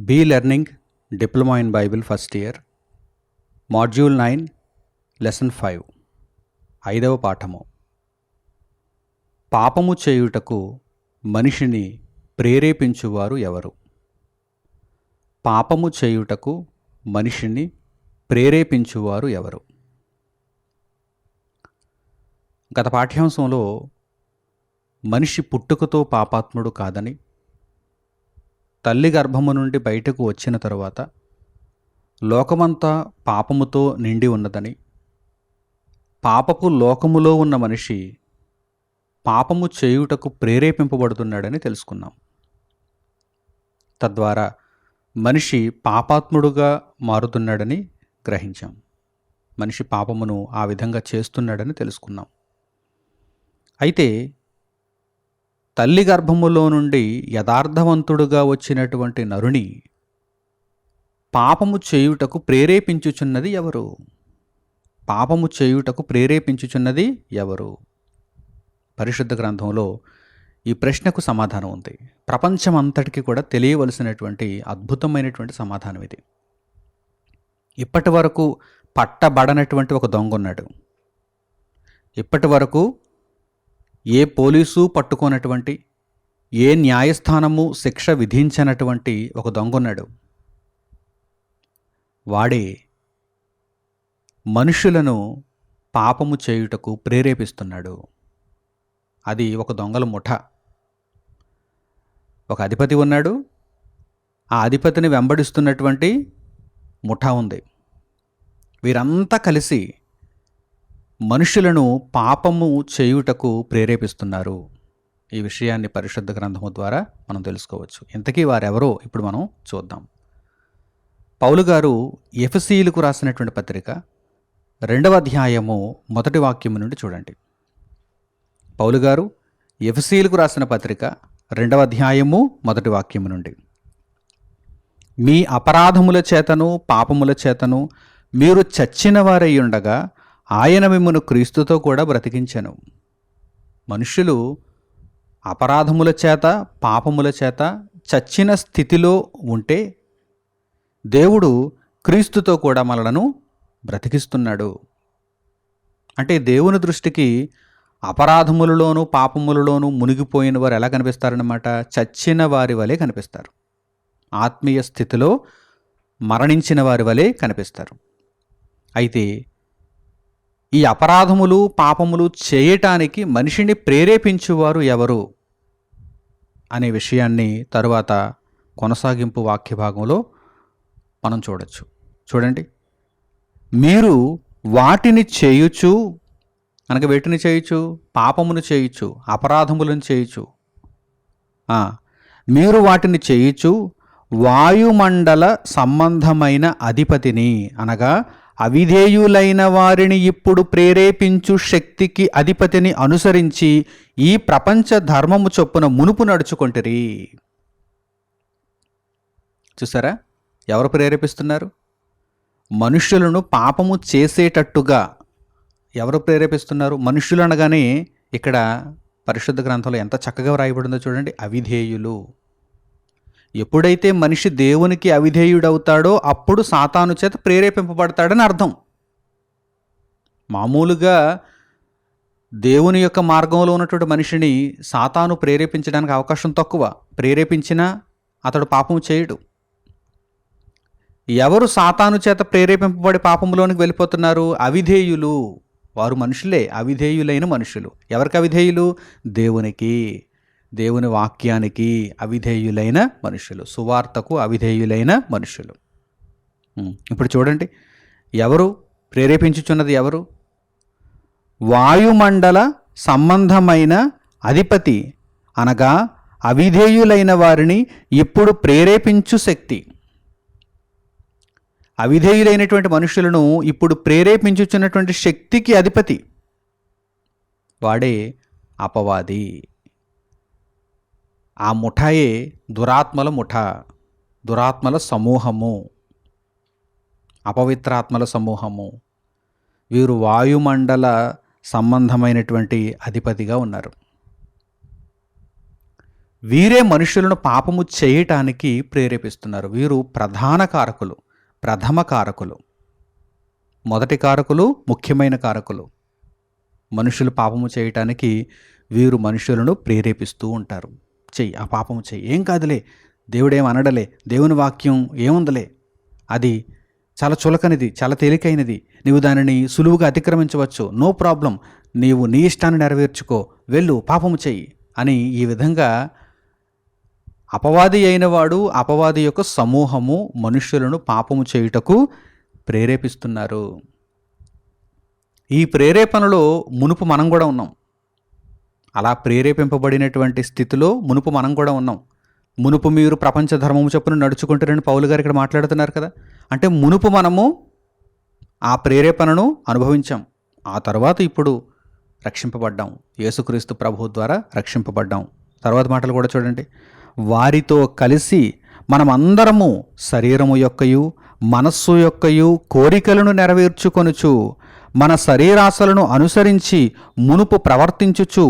Be learning diploma in Bible first year module 9 lesson 5 ఐదవ పాఠము. పాపము చేయుటకు మనిషిని ప్రేరేపించువారు ఎవరు? పాపము చేయుటకు మనిషిని ప్రేరేపించువారు ఎవరు? గత పాఠ్యాంశంలో మనిషి పుట్టుకతో పాపాత్ముడు కాదని, తల్లి గర్భము నుండి బయటకు వచ్చిన తరువాత లోకమంతా పాపముతో నిండి ఉన్నదని, పాపపు లోకములో ఉన్న మనిషి పాపము చేయుటకు ప్రేరేపింపబడుతున్నాడని తెలుసుకున్నాం. తద్వారా మనిషి పాపాత్ముడుగా మారుతున్నాడని గ్రహించాం. మనిషి పాపమును ఆ విధంగా చేస్తున్నాడని తెలుసుకున్నాం. అయితే తల్లి గర్భములో నుండి యథార్థవంతుడుగా వచ్చినటువంటి నరుని పాపము చేయుటకు ప్రేరేపించుచున్నది ఎవరు? పాపము చేయుటకు ప్రేరేపించుచున్నది ఎవరు? పరిశుద్ధ గ్రంథంలో ఈ ప్రశ్నకు సమాధానం ఉంది. ప్రపంచమంతటికి కూడా తెలియవలసినటువంటి అద్భుతమైనటువంటి సమాధానం ఇది. ఇప్పటి వరకు పట్టబడనటువంటి ఒక దొంగ ఉన్నాడు. ఇప్పటి వరకు ఏ పోలీసు పట్టుకోనటువంటి, ఏ న్యాయస్థానము శిక్ష విధించనటువంటి ఒక దొంగ ఉన్నాడు. వాడే మనుషులను పాపము చేయుటకు ప్రేరేపిస్తున్నాడు. అది ఒక దొంగల ముఠ. ఒక అధిపతి ఉన్నాడు. ఆ అధిపతిని వెంబడిస్తున్నటువంటి ముఠ ఉంది. వీరంతా కలిసి మనుషులను పాపము చేయుటకు ప్రేరేపిస్తున్నారు. ఈ విషయాన్ని పరిశుద్ధ గ్రంథము ద్వారా మనం తెలుసుకోవచ్చు. ఇంతకీ వారెవరో ఇప్పుడు మనం చూద్దాం. పౌలు గారు ఎఫెసీయులకు రాసినటువంటి పత్రిక 2వ అధ్యాయము 1వ వాక్యము నుండి చూడండి. పౌలు గారు ఎఫెసీయులకు రాసిన పత్రిక 2వ అధ్యాయము 1వ వాక్యము నుండి, మీ అపరాధముల చేతను పాపముల చేతను మీరు చచ్చిన వారై ఉండగా ఆయన మిమ్మును క్రీస్తుతో కూడా బ్రతికించెను. మనుష్యులు అపరాధముల చేత పాపముల చేత చచ్చిన స్థితిలో ఉంటే దేవుడు క్రీస్తుతో కూడా మనలను బ్రతికిస్తున్నాడు. అంటే దేవుని దృష్టికి అపరాధములలోనూ పాపములలోనూ మునిగిపోయిన వారు ఎలా కనిపిస్తారన్నమాట? చచ్చిన వారి వలె కనిపిస్తారు. ఆత్మీయ స్థితిలో మరణించిన వారి వలె కనిపిస్తారు. అయితే ఈ అపరాధములు పాపములు చేయటానికి మనిషిని ప్రేరేపించువారు ఎవరు అనే విషయాన్ని తరువాత కొనసాగింపు వాక్య భాగంలో మనం చూడొచ్చు. చూడండి, మీరు వాటిని చేయుచు, అనగా వేటిని చేయుచు? పాపమును చేయుచు, అపరాధములను చేయుచు. మీరు వాటిని చేయుచు వాయుమండల సంబంధమైన అధిపతిని, అనగా అవిధేయులైన వారిని ఇప్పుడు ప్రేరేపించు శక్తికి అధిపతిని అనుసరించి ఈ ప్రపంచ ధర్మము చొప్పున మునుపు నడుచుకొంటిరి. చూసారా, ఎవరు ప్రేరేపిస్తున్నారు? మనుష్యులను పాపము చేసేటట్టుగా ఎవరు ప్రేరేపిస్తున్నారు? మనుష్యులు అనగానే ఇక్కడ పరిశుద్ధ గ్రంథంలో ఎంత చక్కగా వ్రాయబడిందో చూడండి. అవిధేయులు. ఎప్పుడైతే మనిషి దేవునికి అవిధేయుడవుతాడో అప్పుడు సాతాను చేత ప్రేరేపింపబడతాడని అర్థం. మామూలుగా దేవుని యొక్క మార్గంలో ఉన్నటువంటి మనిషిని సాతాను ప్రేరేపించడానికి అవకాశం తక్కువ. ప్రేరేపించినా అతడు పాపము చేయడు. ఎవరు సాతాను చేత ప్రేరేపింపబడి పాపంలోనికి వెళ్ళిపోతున్నారు? అవిధేయులు. వారు మనుషులే, అవిధేయులైన మనుషులు. ఎవరికి అవిధేయులు? దేవునికి, దేవుని వాక్యానికి అవిధేయులైన మనుషులు, సువార్తకు అవిధేయులైన మనుషులు. ఇప్పుడు చూడండి, ఎవరు ప్రేరేపించుచున్నది? ఎవరు? వాయుమండల సంబంధమైన అధిపతి, అనగా అవిధేయులైన వారిని ఇప్పుడు ప్రేరేపించు శక్తి. అవిధేయులైనటువంటి మనుషులను ఇప్పుడు ప్రేరేపించుచున్నటువంటి శక్తికి అధిపతి వాడే అపవాది. ఆ ముఠాయే దురాత్మల ముఠ, దురాత్మల సమూహము, అపవిత్రాత్మల సమూహము. వీరు వాయుమండల సంబంధమైనటువంటి అధిపతిగా ఉన్నారు. వీరే మనుషులను పాపము చేయటానికి ప్రేరేపిస్తున్నారు. వీరు ప్రధాన కారకులు, ప్రథమ కారకులు, మొదటి కారకులు, ముఖ్యమైన కారకులు. మనుషులు పాపము చేయటానికి వీరు మనుషులను ప్రేరేపిస్తూ ఉంటారు. చెయ్యి, ఆ పాపము చెయ్యి, ఏం కాదులే, దేవుడేం అనడలే, దేవుని వాక్యం ఏముందలే, అది చాలా చులకనిది, చాలా తేలికైనది, నీవు దానిని సులువుగా అతిక్రమించవచ్చు, నో ప్రాబ్లం, నీవు నీ ఇష్టాన్ని నెరవేర్చుకో, వెళ్ళు, పాపము చెయ్యి అని ఈ విధంగా అపవాది అయిన వాడు, అపవాది యొక్క సమూహము మనుష్యులను పాపము చేయుటకు ప్రేరేపిస్తున్నారు. ఈ ప్రేరేపణలో మునుపు మనం కూడా ఉన్నాం. అలా ప్రేరేపింపబడినటువంటి స్థితిలో మునుపు మనం కూడా ఉన్నాం. మునుపు మీరు ప్రపంచ ధర్మము చొప్పున నడుచుకుంటారని పౌలు గారు ఇక్కడ మాట్లాడుతున్నారు కదా. అంటే మునుపు మనము ఆ ప్రేరేపణను అనుభవించాం. ఆ తర్వాత ఇప్పుడు రక్షింపబడ్డాం, యేసుక్రీస్తు ప్రభువు ద్వారా రక్షింపబడ్డాం. తర్వాత మాటలు కూడా చూడండి. వారితో కలిసి మనమందరము శరీరము యొక్కయు మనస్సు యొక్కయు కోరికలను నెరవేర్చుకొనుచు మన శరీరాశలను అనుసరించి మునుపు ప్రవర్తించుచు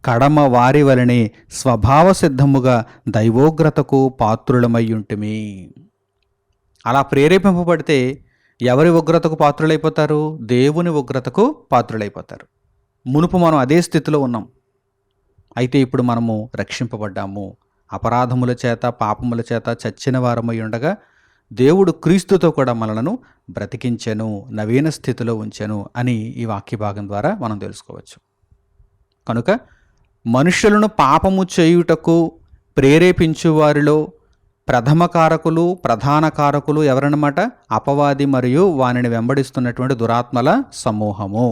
కడమ వారి వలనే స్వభావ సిద్ధముగా దైవోగ్రతకు పాత్రులమయ్యుంటిమి. అలా ప్రేరేపింపబడితే ఎవరి ఉగ్రతకు పాత్రులైపోతారు? దేవుని ఉగ్రతకు పాత్రులైపోతారు. మునుపు మనం అదే స్థితిలో ఉన్నాం. అయితే ఇప్పుడు మనము రక్షింపబడ్డాము. అపరాధముల చేత, పాపముల చేత చచ్చిన వారమై ఉండగా దేవుడు క్రీస్తుతో కూడా మనలను బ్రతికించెను, నవీన స్థితిలో ఉంచెను అని ఈ వాక్య భాగం ద్వారా మనం తెలుసుకోవచ్చు. కనుక మనుషులను పాపము చేయుటకు ప్రేరేపించు వారిలో ప్రథమ కారకులు, ప్రధాన కారకులు ఎవరన్నమాట? అపవాది మరియు వానిని వెంబడిస్తున్నటువంటి దురాత్మల సమూహము.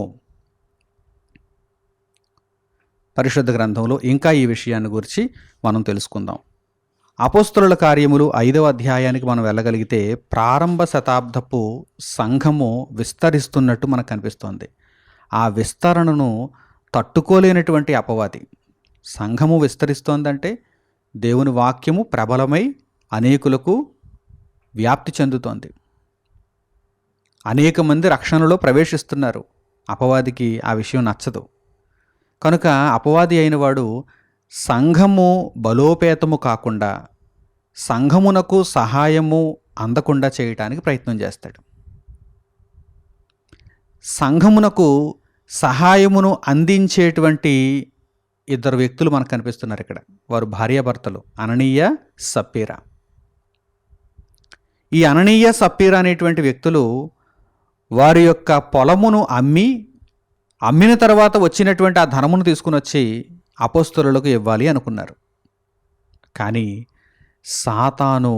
పరిశుద్ధ గ్రంథంలో ఇంకా ఈ విషయాన్ని గురించి మనం తెలుసుకుందాం. అపోస్తలుల కార్యములు 5వ అధ్యాయానికి మనం వెళ్ళగలిగితే ప్రారంభ శతాబ్దపు సంఘము విస్తరిస్తున్నట్టు మనకు కనిపిస్తోంది. ఆ విస్తరణను తట్టుకోలేనటువంటి అపవాది, సంఘము విస్తరిస్తోందంటే దేవుని వాక్యము ప్రబలమై అనేకులకు వ్యాప్తి చెందుతోంది. అనేక మంది రక్షణలో ప్రవేశిస్తున్నారు. అపవాదికి ఆ విషయం నచ్చదు. కనుక అపవాది అయిన వాడు సంఘము బలోపేతము కాకుండా, సంఘమునకు సహాయము అందకుండా చేయటానికి ప్రయత్నం చేస్తాడు. సంఘమునకు సహాయమును అందించేటువంటి ఇద్దరు వ్యక్తులు మనకు కనిపిస్తున్నారు ఇక్కడ. వారు భార్యాభర్తలు, అననీయ, సప్పీరా. ఈ అననీయ, సప్పీరా అనేటువంటి వ్యక్తులు వారి యొక్క పొలమును అమ్మిన తర్వాత వచ్చినటువంటి ఆ ధనమును తీసుకుని వచ్చి అపోస్తలులకు ఇవ్వాలి అనుకున్నారు. కానీ సాతాను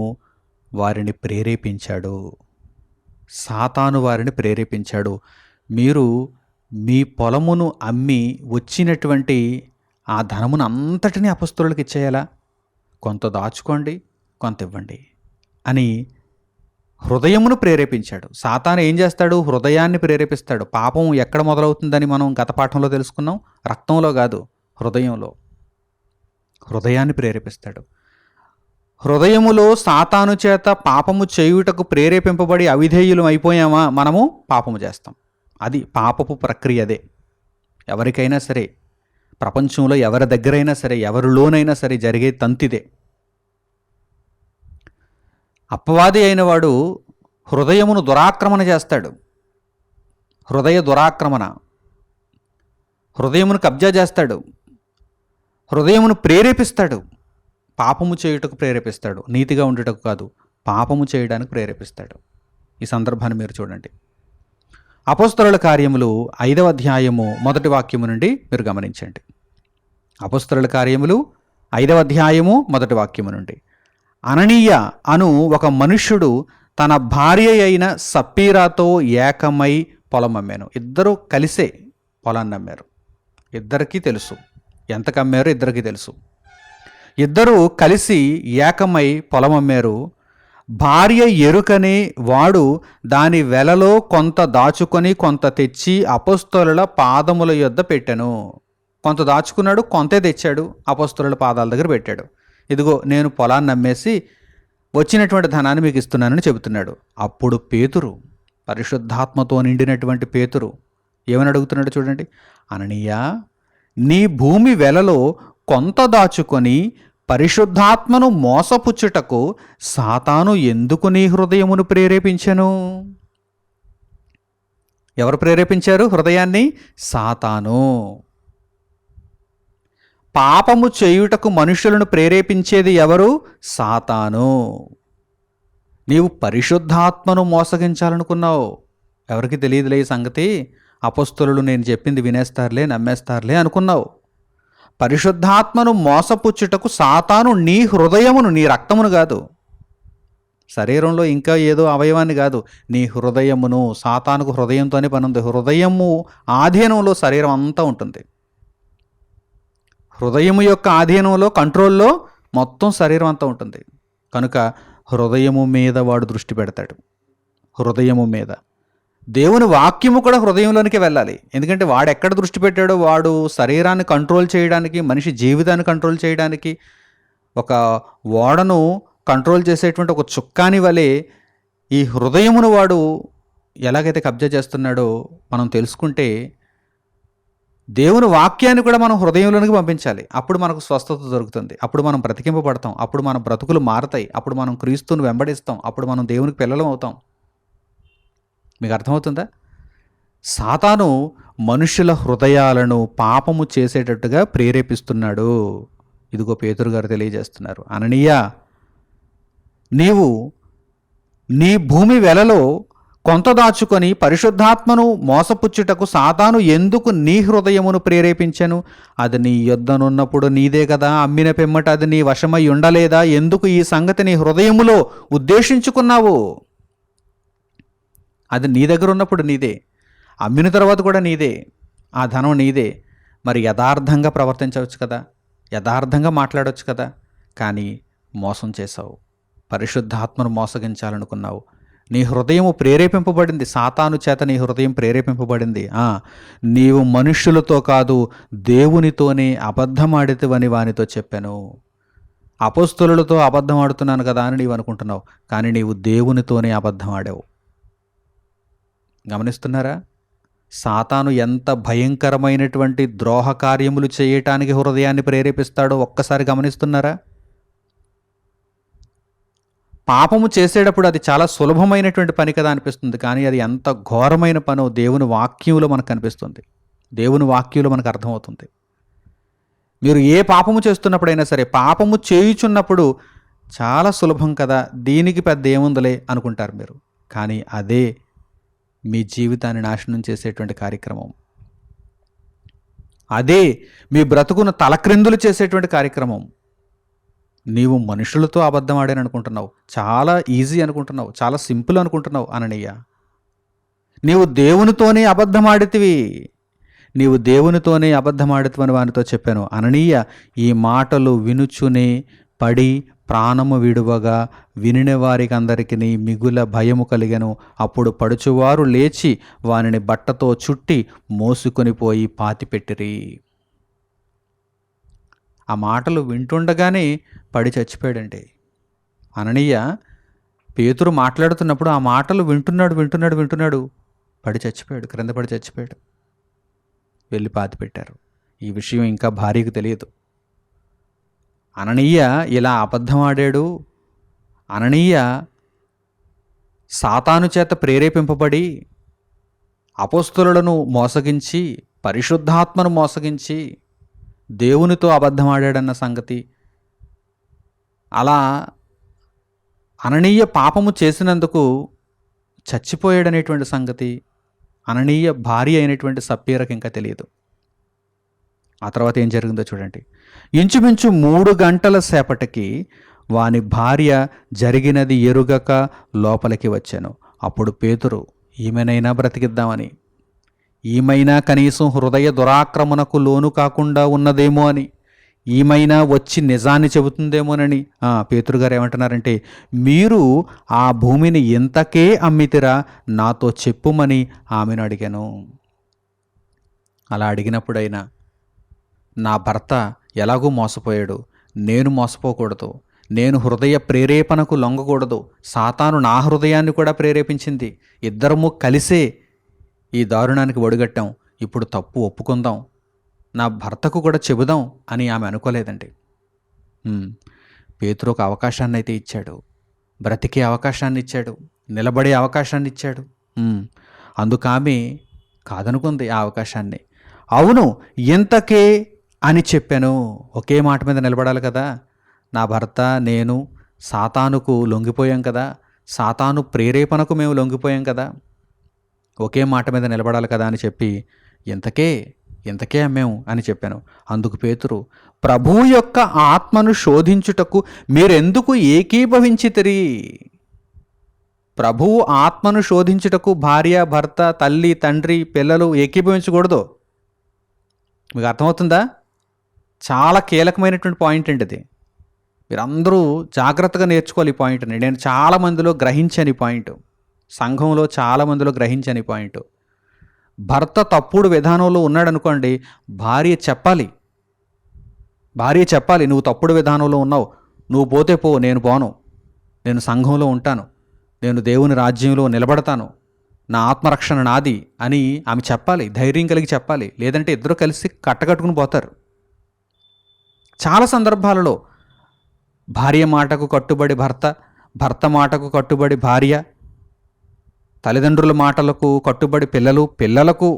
వారిని ప్రేరేపించాడు. మీరు మీ పొలమును అమ్మి వచ్చినటువంటి ఆ ధనమును అంతటినీ అపోస్తలులకు ఇచ్చేయాలా? కొంత దాచుకోండి, కొంత ఇవ్వండి అని హృదయమును ప్రేరేపించాడు. సాతాను ఏం చేస్తాడు? హృదయాన్ని ప్రేరేపిస్తాడు. పాపం ఎక్కడ మొదలవుతుందని మనం గత పాఠంలో తెలుసుకున్నాం. రక్తంలో కాదు, హృదయంలో. హృదయాన్ని ప్రేరేపిస్తాడు. హృదయములో సాతాను చేత పాపము చేయుటకు ప్రేరేపింపబడి అవిధేయులం అయిపోయామా, మనము పాపము చేస్తాం. అది పాపపు ప్రక్రియ. అదే ఎవరికైనా సరే, ప్రపంచంలో ఎవరి దగ్గరైనా సరే, ఎవరిలోనైనా సరే జరిగే తంతిదే. అపవాది అయిన వాడు హృదయమును దురాక్రమణ చేస్తాడు. హృదయ దురాక్రమణ, హృదయమును కబ్జా చేస్తాడు. హృదయమును ప్రేరేపిస్తాడు. పాపము చేయుటకు ప్రేరేపిస్తాడు. నీతిగా ఉండుటకు కాదు, పాపము చేయడానికి ప్రేరేపిస్తాడు. ఈ సందర్భాన్ని మీరు చూడండి. అపోస్తలుల కార్యములు 5వ అధ్యాయము 1వ వాక్యము నుండి మీరు గమనించండి. అపోస్తలుల కార్యములు 5వ అధ్యాయము 1వ వాక్యము నుండి. అననీయ అను ఒక మనుష్యుడు తన భార్య అయిన సప్పీరాతో ఏకమై పొలం అమ్మాను. ఇద్దరు కలిసే పొలాన్ని అమ్మారు. ఇద్దరికీ తెలుసు ఎంతకు అమ్మారో, ఇద్దరికీ తెలుసు. ఇద్దరూ కలిసి ఏకమై పొలం అమ్మారు. భార్య ఎరుకని వాడు దాని వెలలో కొంత దాచుకొని కొంత తెచ్చి అపోస్తలుల పాదముల యొద్ద పెట్టెను. కొంత దాచుకున్నాడు, కొంతే తెచ్చాడు, అపోస్తలుల పాదాల దగ్గర పెట్టాడు. ఇదిగో నేను పొలాన్ని అమ్మేసి వచ్చినటువంటి ధనాన్ని మీకు ఇస్తున్నానని చెబుతున్నాడు. అప్పుడు పేతురు, పరిశుద్ధాత్మతో నిండినటువంటి పేతురు ఏమని అడుగుతున్నాడు చూడండి. అననీయ, నీ భూమి వెలలో కొంత దాచుకొని పరిశుద్ధాత్మను మోసపుచ్చుటకు సాతాను ఎందుకు నీ హృదయమును ప్రేరేపించెను? ఎవరు ప్రేరేపించారు హృదయాన్ని? సాతాను. పాపము చేయుటకు మనుషులను ప్రేరేపించేది ఎవరు? సాతాను. నీవు పరిశుద్ధాత్మను మోసగించాలనుకున్నావు. ఎవరికి తెలియదులే ఈ సంగతి, అపొస్తలులు నేను చెప్పింది వినేస్తారులే, నమ్మేస్తారులే అనుకున్నావు. పరిశుద్ధాత్మను మోసపుచ్చుటకు సాతాను నీ హృదయమును, నీ రక్తమును కాదు, శరీరంలో ఇంకా ఏదో అవయవాన్ని కాదు, నీ హృదయమును. సాతానుకు హృదయంతోనే పని ఉంది. హృదయము ఆధీనంలో శరీరం అంతా ఉంటుంది. హృదయము యొక్క ఆధీనంలో, కంట్రోల్లో మొత్తం శరీరం అంతా ఉంటుంది. కనుక హృదయము మీద వాడు దృష్టి పెడతాడు. హృదయము మీద. దేవుని వాక్యము కూడా హృదయంలోనికి వెళ్ళాలి. ఎందుకంటే వాడు ఎక్కడ దృష్టి పెట్టాడో, వాడు శరీరాన్ని కంట్రోల్ చేయడానికి, మనిషి జీవితాన్ని కంట్రోల్ చేయడానికి, ఒక ఓడను కంట్రోల్ చేసేటువంటి ఒక చుక్కాని వలె ఈ హృదయమును వాడు ఎలాగైతే కబ్జా చేస్తున్నాడో మనం తెలుసుకుంటే, దేవుని వాక్యాన్ని కూడా మనం హృదయంలోనికి పంపించాలి. అప్పుడు మనకు స్వస్థత దొరుకుతుంది. అప్పుడు మనం బ్రతికింపబడతాం. అప్పుడు మన బ్రతుకులు మారతాయి. అప్పుడు మనం క్రీస్తుని వెంబడిస్తాం. అప్పుడు మనం దేవునికి పిల్లలం అవుతాం. మీకు అర్థమవుతుందా? సాతాను మనుషుల హృదయాలను పాపము చేసేటట్టుగా ప్రేరేపిస్తున్నాడు. ఇదిగో పేతురు గారు తెలియజేస్తున్నారు. అననీయా, నీవు నీ భూమి వెలలో కొంత దాచుకొని పరిశుద్ధాత్మను మోసపుచ్చుటకు సాతాను ఎందుకు నీ హృదయమును ప్రేరేపించెను? అది నీ యొద్దనున్నప్పుడు నీదే కదా, అమ్మిన పిమ్మట అది నీ వశమై ఉండలేదా? ఎందుకు ఈ సంగతి నీ హృదయములో ఉద్దేశించుకున్నావు? అది నీ దగ్గర ఉన్నప్పుడు నీదే, అమ్మిన తర్వాత కూడా నీదే, ఆ ధనం నీదే. మరి యథార్థంగా ప్రవర్తించవచ్చు కదా, యథార్థంగా మాట్లాడవచ్చు కదా. కానీ మోసం చేశావు. పరిశుద్ధాత్మను మోసగించాలనుకున్నావు. నీ హృదయము ప్రేరేపింపబడింది, సాతాను చేత నీ హృదయం ప్రేరేపింపబడింది. నీవు మనుష్యులతో కాదు దేవునితోనే అబద్ధమాడితివని వానితో చెప్పాను. అపొస్తలులతో అబద్ధం ఆడుతున్నాను కదా అని నీవు అనుకుంటున్నావు, కానీ నీవు దేవునితోనే అబద్ధం ఆడావు. గమనిస్తున్నారా? సాతాను ఎంత భయంకరమైనటువంటి ద్రోహ కార్యములు చేయటానికి హృదయాన్ని ప్రేరేపిస్తాడో ఒక్కసారి గమనిస్తున్నారా? పాపము చేసేటప్పుడు అది చాలా సులభమైనటువంటి పని కదా అనిపిస్తుంది, కానీ అది ఎంత ఘోరమైన పనో దేవుని వాక్యంలో మనకు కనిపిస్తుంది. దేవుని వాక్యంలో మనకు అర్థమవుతుంది. మీరు ఏ పాపము చేస్తున్నప్పుడైనా సరే, పాపము చేయుచున్నప్పుడు చాలా సులభం కదా, దీనికి పెద్ద ఏముందలే అనుకుంటారు మీరు. కానీ అదే మీ జీవితాన్ని నాశనం చేసేటువంటి కార్యక్రమం. అదే మీ బ్రతుకును తలక్రిందులు చేసేటువంటి కార్యక్రమం. నీవు మనుషులతో అబద్ధం ఆడాను అనుకుంటున్నావు, చాలా ఈజీ అనుకుంటున్నావు, చాలా సింపుల్ అనుకుంటున్నావు. అననీయ, నీవు దేవునితోనే అబద్ధమాడితివి, నీవు దేవునితోనే అబద్ధమాడితివని వానితో చెప్పాను. అననీయ, ఈ మాటలు వినుచునే పడి ప్రాణము విడువగా వినిన వారికి అందరికీ మిగుల భయము కలిగెను. అప్పుడు పడుచువారు లేచి వానిని బట్టతో చుట్టి మోసుకొని పోయి పాతిపెట్టిరి. ఆ మాటలు వింటుండగానే పడి చచ్చిపోయాడండి అననీయ. పేతురు మాట్లాడుతున్నప్పుడు ఆ మాటలు వింటున్నాడు, పడి చచ్చిపోయాడు, క్రింద పడి చచ్చిపోయాడు. వెళ్ళి పాతిపెట్టారు. ఈ విషయం ఇంకా భార్యకు తెలియదు. అననీయ ఇలా అబద్ధం ఆడాడు. అననీయ సాతాను చేత ప్రేరేపింపబడి అపొస్తలులను మోసగించి, పరిశుద్ధాత్మను మోసగించి దేవునితో అబద్ధం ఆడాడన్న సంగతి, అలా అననీయ పాపము చేసినందుకు చచ్చిపోయాడనేటువంటి సంగతి అననీయ భార్య అయినటువంటి సప్పీరకు ఇంకా తెలియదు. ఆ తర్వాత ఏం జరిగిందో చూడండి. ఇంచుమించు 3 గంటల సేపటికి వాని భార్య జరిగినది ఎరుగక లోపలికి వచ్చాను. అప్పుడు పేతురు, ఈమెనైనా బ్రతికిద్దామని, ఈమైనా కనీసం హృదయ దురాక్రమణకు లోను కాకుండా ఉన్నదేమో అని, ఈమైనా వచ్చి నిజాన్ని చెబుతుందేమోనని పేతురు గారు ఏమంటున్నారంటే, మీరు ఆ భూమిని ఎంతకే అమ్మితిరా, నాతో చెప్పుమని ఆమెను అడిగాను. అలా అడిగినప్పుడైనా నా భర్త ఎలాగూ మోసపోయాడు, నేను మోసపోకూడదు, నేను హృదయ ప్రేరేపణకు లొంగకూడదు, సాతాను నా హృదయాన్ని కూడా ప్రేరేపించింది, ఇద్దరము కలిసే ఈ దారుణానికి ఒడిగట్టాం, ఇప్పుడు తప్పు ఒప్పుకుందాం, నా భర్తకు కూడా చెబుదాం అని ఆమె అనుకోలేదండి. ఉమ్, పేతురు ఒక అవకాశాన్ని అయితే ఇచ్చాడు, బ్రతికే అవకాశాన్ని ఇచ్చాడు, నిలబడే అవకాశాన్ని ఇచ్చాడు. ఉమ్, అందుకు ఆమె కాదనుకుంది ఆ అవకాశాన్ని. అవును, ఇంతకే అని చెప్పాను. ఒకే మాట మీద నిలబడాలి కదా. నా భర్త నేను సాతానుకు లొంగిపోయాం కదా, సాతాను ప్రేరేపణకు మేము లొంగిపోయాం కదా, ఒకే మాట మీద నిలబడాలి కదా అని చెప్పి ఇంతకే ఇంతకే అమ్మాము అని చెప్పాను. అందుకు పేతురు, ప్రభువు యొక్క ఆత్మను శోధించుటకు మీరెందుకు ఏకీభవించితిరి? ప్రభువు ఆత్మను శోధించుటకు భార్య, భర్త, తల్లి, తండ్రి, పిల్లలు ఏకీభవించకూడదు. మీకు అర్థమవుతుందా? చాలా కీలకమైనటువంటి పాయింట్ అండి ఇది. మీరందరూ జాగ్రత్తగా నేర్చుకోవాలి ఈ పాయింట్ని. నేను చాలామందిలో గ్రహించాను ఈ పాయింట్, సంఘంలో చాలామందిలో గ్రహించాను ఈ పాయింట్. భర్త తప్పుడు విధానంలో ఉన్నాడనుకోండి, భార్య చెప్పాలి, నువ్వు తప్పుడు విధానంలో ఉన్నావు, నువ్వు పోతే పో, నేను పోను, నేను సంఘంలో ఉంటాను, నేను దేవుని రాజ్యంలో నిలబడతాను, నా ఆత్మరక్షణ నాది అని ఆమె చెప్పాలి, ధైర్యం కలిగి చెప్పాలి. లేదంటే ఇద్దరు కలిసి కట్టకట్టుకుని పోతారు. చాలా సందర్భాలలో భార్య మాటకు కట్టుబడి భర్త, భర్త మాటకు కట్టుబడి భార్య, తల్లిదండ్రుల మాటలకు కట్టుబడి పిల్లలు, పిల్లలకు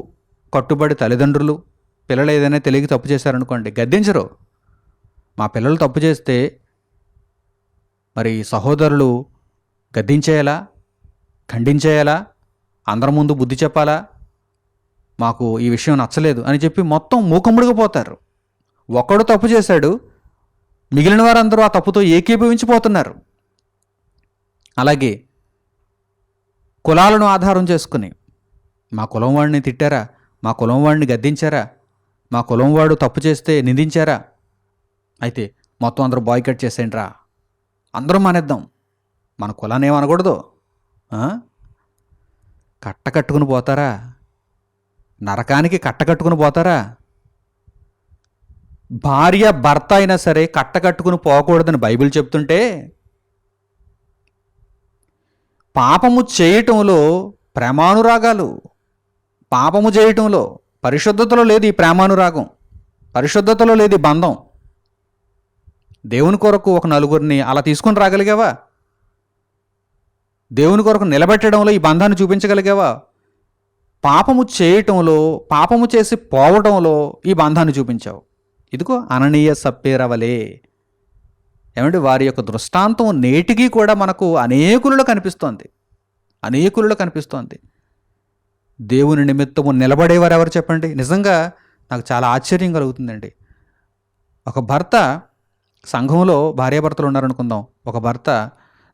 కట్టుబడి తల్లిదండ్రులు. పిల్లలు ఏదైనా తెలియక తప్పు చేశారనుకోండి, గద్దించరు. మా పిల్లలు తప్పు చేస్తే మరి సహోదరులు గద్దించేయాలా, ఖండించేయాలా, అందరి ముందు బుద్ధి చెప్పాలా, మాకు ఈ విషయం నచ్చలేదు అని చెప్పి మొత్తం మూకమ్ముడిగా పోతారు. ఒకడు తప్పు చేశాడు, మిగిలిన వారందరూ ఆ తప్పుతో ఏకీభవించిపోతున్నారు. అలాగే కులాలను ఆధారం చేసుకుని మా కులం వాడిని తిట్టారా, మా కులం వాడిని గద్దించారా, మా కులం వాడు తప్పు చేస్తే నిందించారా, అయితే మొత్తం అందరూ బాయ్కట్ చేసేయండి రా, అందరం మానేద్దాం, మన కులాన్ని ఏమనకూడదు. కట్టకట్టుకుని పోతారా? నరకానికి కట్టకట్టుకుని పోతారా? భార్య భర్త అయినా సరే కట్టకట్టుకుని పోకూడదని బైబిల్ చెప్తుంటే, పాపము చేయటంలో ప్రేమానురాగాలు, పాపము చేయటంలో పరిశుద్ధతలో లేదు ఈ ప్రేమానురాగం, పరిశుద్ధతలో లేదు ఈ బంధం. దేవుని కొరకు ఒక నలుగురిని అలా తీసుకొని రాగలిగావా? దేవుని కొరకు నిలబెట్టడంలో ఈ బంధాన్ని చూపించగలిగావా? పాపము చేయటంలో, పాపము చేసి పోవటంలో ఈ బంధాన్ని చూపించావు. ఇదిగో అననీయ సప్పేరవలే. ఏమంటే వారి యొక్క దృష్టాంతం నేటికి కూడా మనకు అనేకులలో కనిపిస్తోంది. దేవుని నిమిత్తము నిలబడేవారు ఎవరు చెప్పండి? నిజంగా నాకు చాలా ఆశ్చర్యం కలుగుతుందండి. ఒక భర్త, సంఘంలో భార్యాభర్తలు ఉన్నారనుకుందాం, ఒక భర్త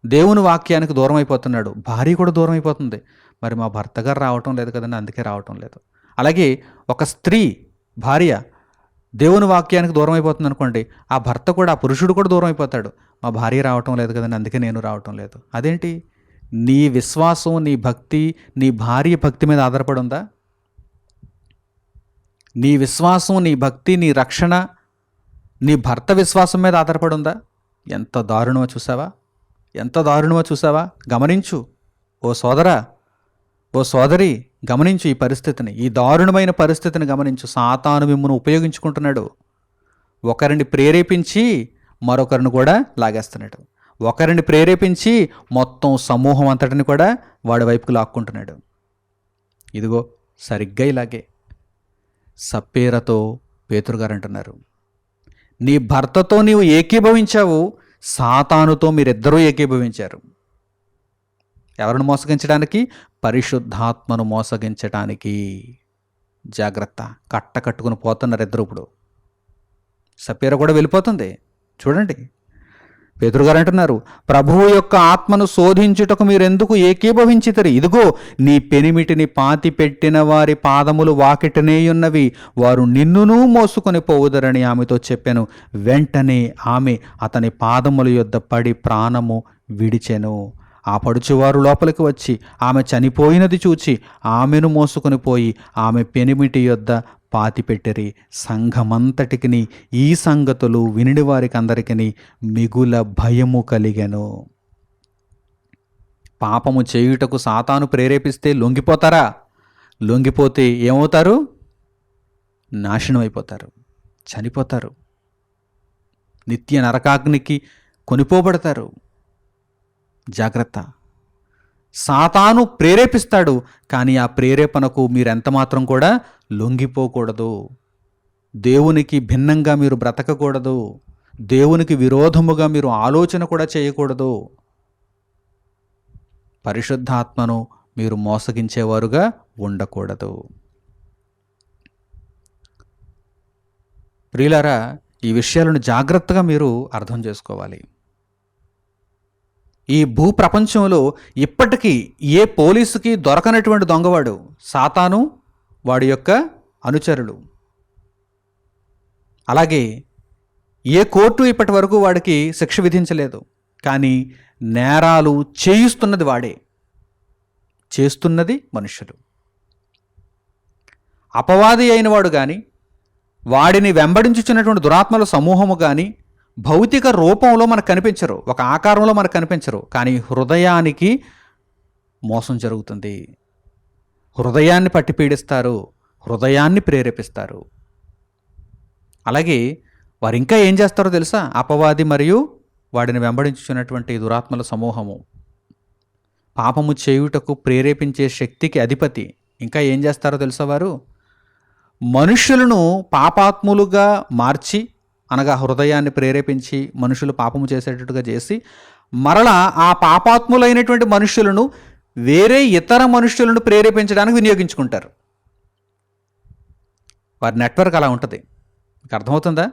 దేవుని వాక్యానికి దూరం అయిపోతున్నాడు, భార్య కూడా దూరం అయిపోతుంది. మరి మా భర్త గారు రావటం లేదు కదండి, అందుకే రావటం లేదు. అలాగే ఒక స్త్రీ, భార్య దేవుని వాక్యానికి దూరం అయిపోతుంది అనుకోండి, ఆ భర్త కూడా, ఆ పురుషుడు కూడా దూరం అయిపోతాడు. మా భార్య రావటం లేదు కదండి, అందుకే నేను రావటం లేదు. అదేంటి? నీ విశ్వాసం, నీ భక్తి, నీ భార్య భక్తి మీద ఆధారపడి ఉందా? నీ విశ్వాసం, నీ భక్తి, నీ రక్షణ నీ భర్త విశ్వాసం మీద ఆధారపడి ఉందా? ఎంత దారుణమో చూసావా? గమనించు ఓ సోదరా, ఓ సోదరి, గమనించు ఈ పరిస్థితిని, ఈ దారుణమైన పరిస్థితిని గమనించు. సాతాను మిమ్మును ఉపయోగించుకుంటున్నాడు. ఒకరిని ప్రేరేపించి మరొకరిని కూడా లాగేస్తున్నాడు. ఒకరిని ప్రేరేపించి మొత్తం సమూహం అంతటిని కూడా వాడి వైపుకు లాక్కుంటున్నాడు. ఇదిగో సరిగ్గా ఇలాగే సప్పేరతో పేతురు గారు అంటున్నారు, నీ భర్తతో నీవు ఏకీభవించావు, సాతానుతో మీరిద్దరూ ఏకీభవించారు. ఎవరిని మోసగించడానికి? పరిశుద్ధాత్మను మోసగించటానికి. జాగ్రత్త, కట్టుకుని పోతున్నారు ఇద్దరు. ఇప్పుడు సప్పేర కూడా వెళ్ళిపోతుంది. చూడండి, పేతురు గారు అంటున్నారు, ప్రభువు యొక్క ఆత్మను శోధించుటకు మీరెందుకు ఏకీభవించితిరి? ఇదిగో నీ పెనిమిటిని పాతి పెట్టిన వారి పాదములు వాకిటనేయున్నవి, వారు నిన్నునూ మోసుకొని పోవుదరని ఆమెతో చెప్పాను. వెంటనే ఆమె అతని పాదముల యొద్ద పడి ప్రాణము విడిచెను. ఆ పడుచువారు లోపలికి వచ్చి ఆమె చనిపోయినది చూచి ఆమెను మోసుకొని పోయి ఆమె పెనిమిటి యొద్ద పాతిపెట్టిరి. సంఘమంతటికిని ఈ సంగతులు వినిడి వారికి అందరికీ మిగుల భయము కలిగెను. పాపము చేయుటకు సాతాను ప్రేరేపిస్తే లొంగిపోతారా? లొంగిపోతే ఏమవుతారు? నాశనం అయిపోతారు, చనిపోతారు. నిత్య నరకాగ్నికి కొనిపోబడతారు. జాగ్రత్త. సాతాను ప్రేరేపిస్తాడు, కానీ ఆ ప్రేరేపణకు మీరెంత మాత్రం కూడా లొంగిపోకూడదు. దేవునికి భిన్నంగా మీరు బ్రతకకూడదు. దేవునికి విరోధముగా మీరు ఆలోచన కూడా చేయకూడదు. పరిశుద్ధాత్మను మీరు మోసగించేవారుగా ఉండకూడదు. ప్రియులారా, ఈ విషయాలను జాగ్రత్తగా మీరు అర్థం చేసుకోవాలి. ఈ భూప్రపంచంలో ఇప్పటికీ ఏ పోలీసుకి దొరకనటువంటి దొంగవాడు సాతాను, వాడి యొక్క అనుచరులు. అలాగే ఏ కోర్టు ఇప్పటి వరకు వాడికి శిక్ష విధించలేదు, కానీ నేరాలు చేయిస్తున్నది వాడే, చేస్తున్నది మనుషులు. అపవాది అయిన వాడు కానీ, వాడిని వెంబడించుచున్నటువంటి దురాత్మల సమూహము కానీ భౌతిక రూపంలో మనకు కనిపించరు, ఒక ఆకారంలో మనకు కనిపించరు, కానీ హృదయానికి మోసం జరుగుతుంది. హృదయాన్ని పట్టి పీడిస్తారు, హృదయాన్ని ప్రేరేపిస్తారు. అలాగే వారు ఇంకా ఏం చేస్తారో తెలుసా? అపవాది మరియు వాడిని వెంబడించుచున్నటువంటి దురాత్మల సమూహము, పాపము చేయుటకు ప్రేరేపించే శక్తికి అధిపతి, ఇంకా ఏం చేస్తారో తెలుసా? వారు మనుషులను పాపాత్ములుగా మార్చి, అనగా హృదయాన్ని ప్రేరేపించి మనుషులు పాపము చేసేటట్టుగా చేసి, మరలా ఆ పాపాత్ములైనటువంటి మనుషులను వేరే ఇతర మనుషులను ప్రేరేపించడానికి వినియోగించుకుంటారు. వారి నెట్వర్క్ అలా ఉంటుంది. మీకు అర్థమవుతుందా?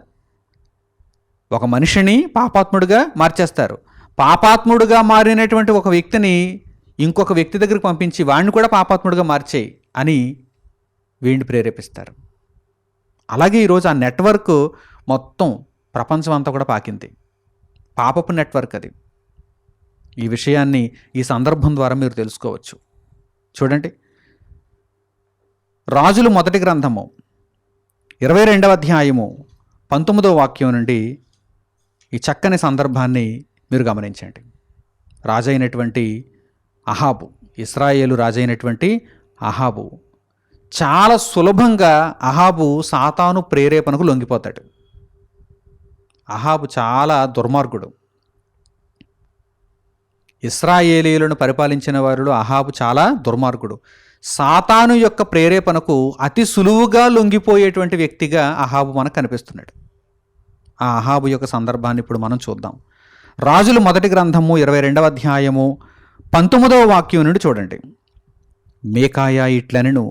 ఒక మనిషిని పాపాత్ముడిగా మార్చేస్తారు. పాపాత్ముడిగా మారినటువంటి ఒక వ్యక్తిని ఇంకొక వ్యక్తి దగ్గరికి పంపించి వాడిని కూడా పాపాత్ముడిగా మార్చేయి అని వీడిని ప్రేరేపిస్తారు. అలాగే ఈరోజు ఆ నెట్వర్క్ మొత్తం ప్రపంచం అంతా కూడా పాకింది. పాపపు నెట్వర్క్ అది. ఈ విషయాన్ని ఈ సందర్భం ద్వారా మీరు తెలుసుకోవచ్చు. చూడండి, రాజులు మొదటి గ్రంథము 22వ అధ్యాయము 19వ వాక్యం నుండి ఈ చక్కని సందర్భాన్ని మీరు గమనించండి. రాజైనటువంటి అహాబు, ఇశ్రాయేలు రాజైనటువంటి అహాబు చాలా సులభంగా అహాబు సాతాను ప్రేరేపణకు లొంగిపోతాడు. అహాబు చాలా దుర్మార్గుడు. ఇశ్రాయేలీయులను పరిపాలించిన వారిలో అహాబు చాలా దుర్మార్గుడు. సాతాను యొక్క ప్రేరేపణకు అతి సులువుగా లొంగిపోయేటువంటి వ్యక్తిగా అహాబు మనకు కనిపిస్తున్నాడు. ఆ అహాబు యొక్క సందర్భాన్ని ఇప్పుడు మనం చూద్దాం. రాజులు మొదటి గ్రంథము 22వ అధ్యాయము 19వ వాక్యం నుండి చూడండి. మీకాయా ఇట్లనెను,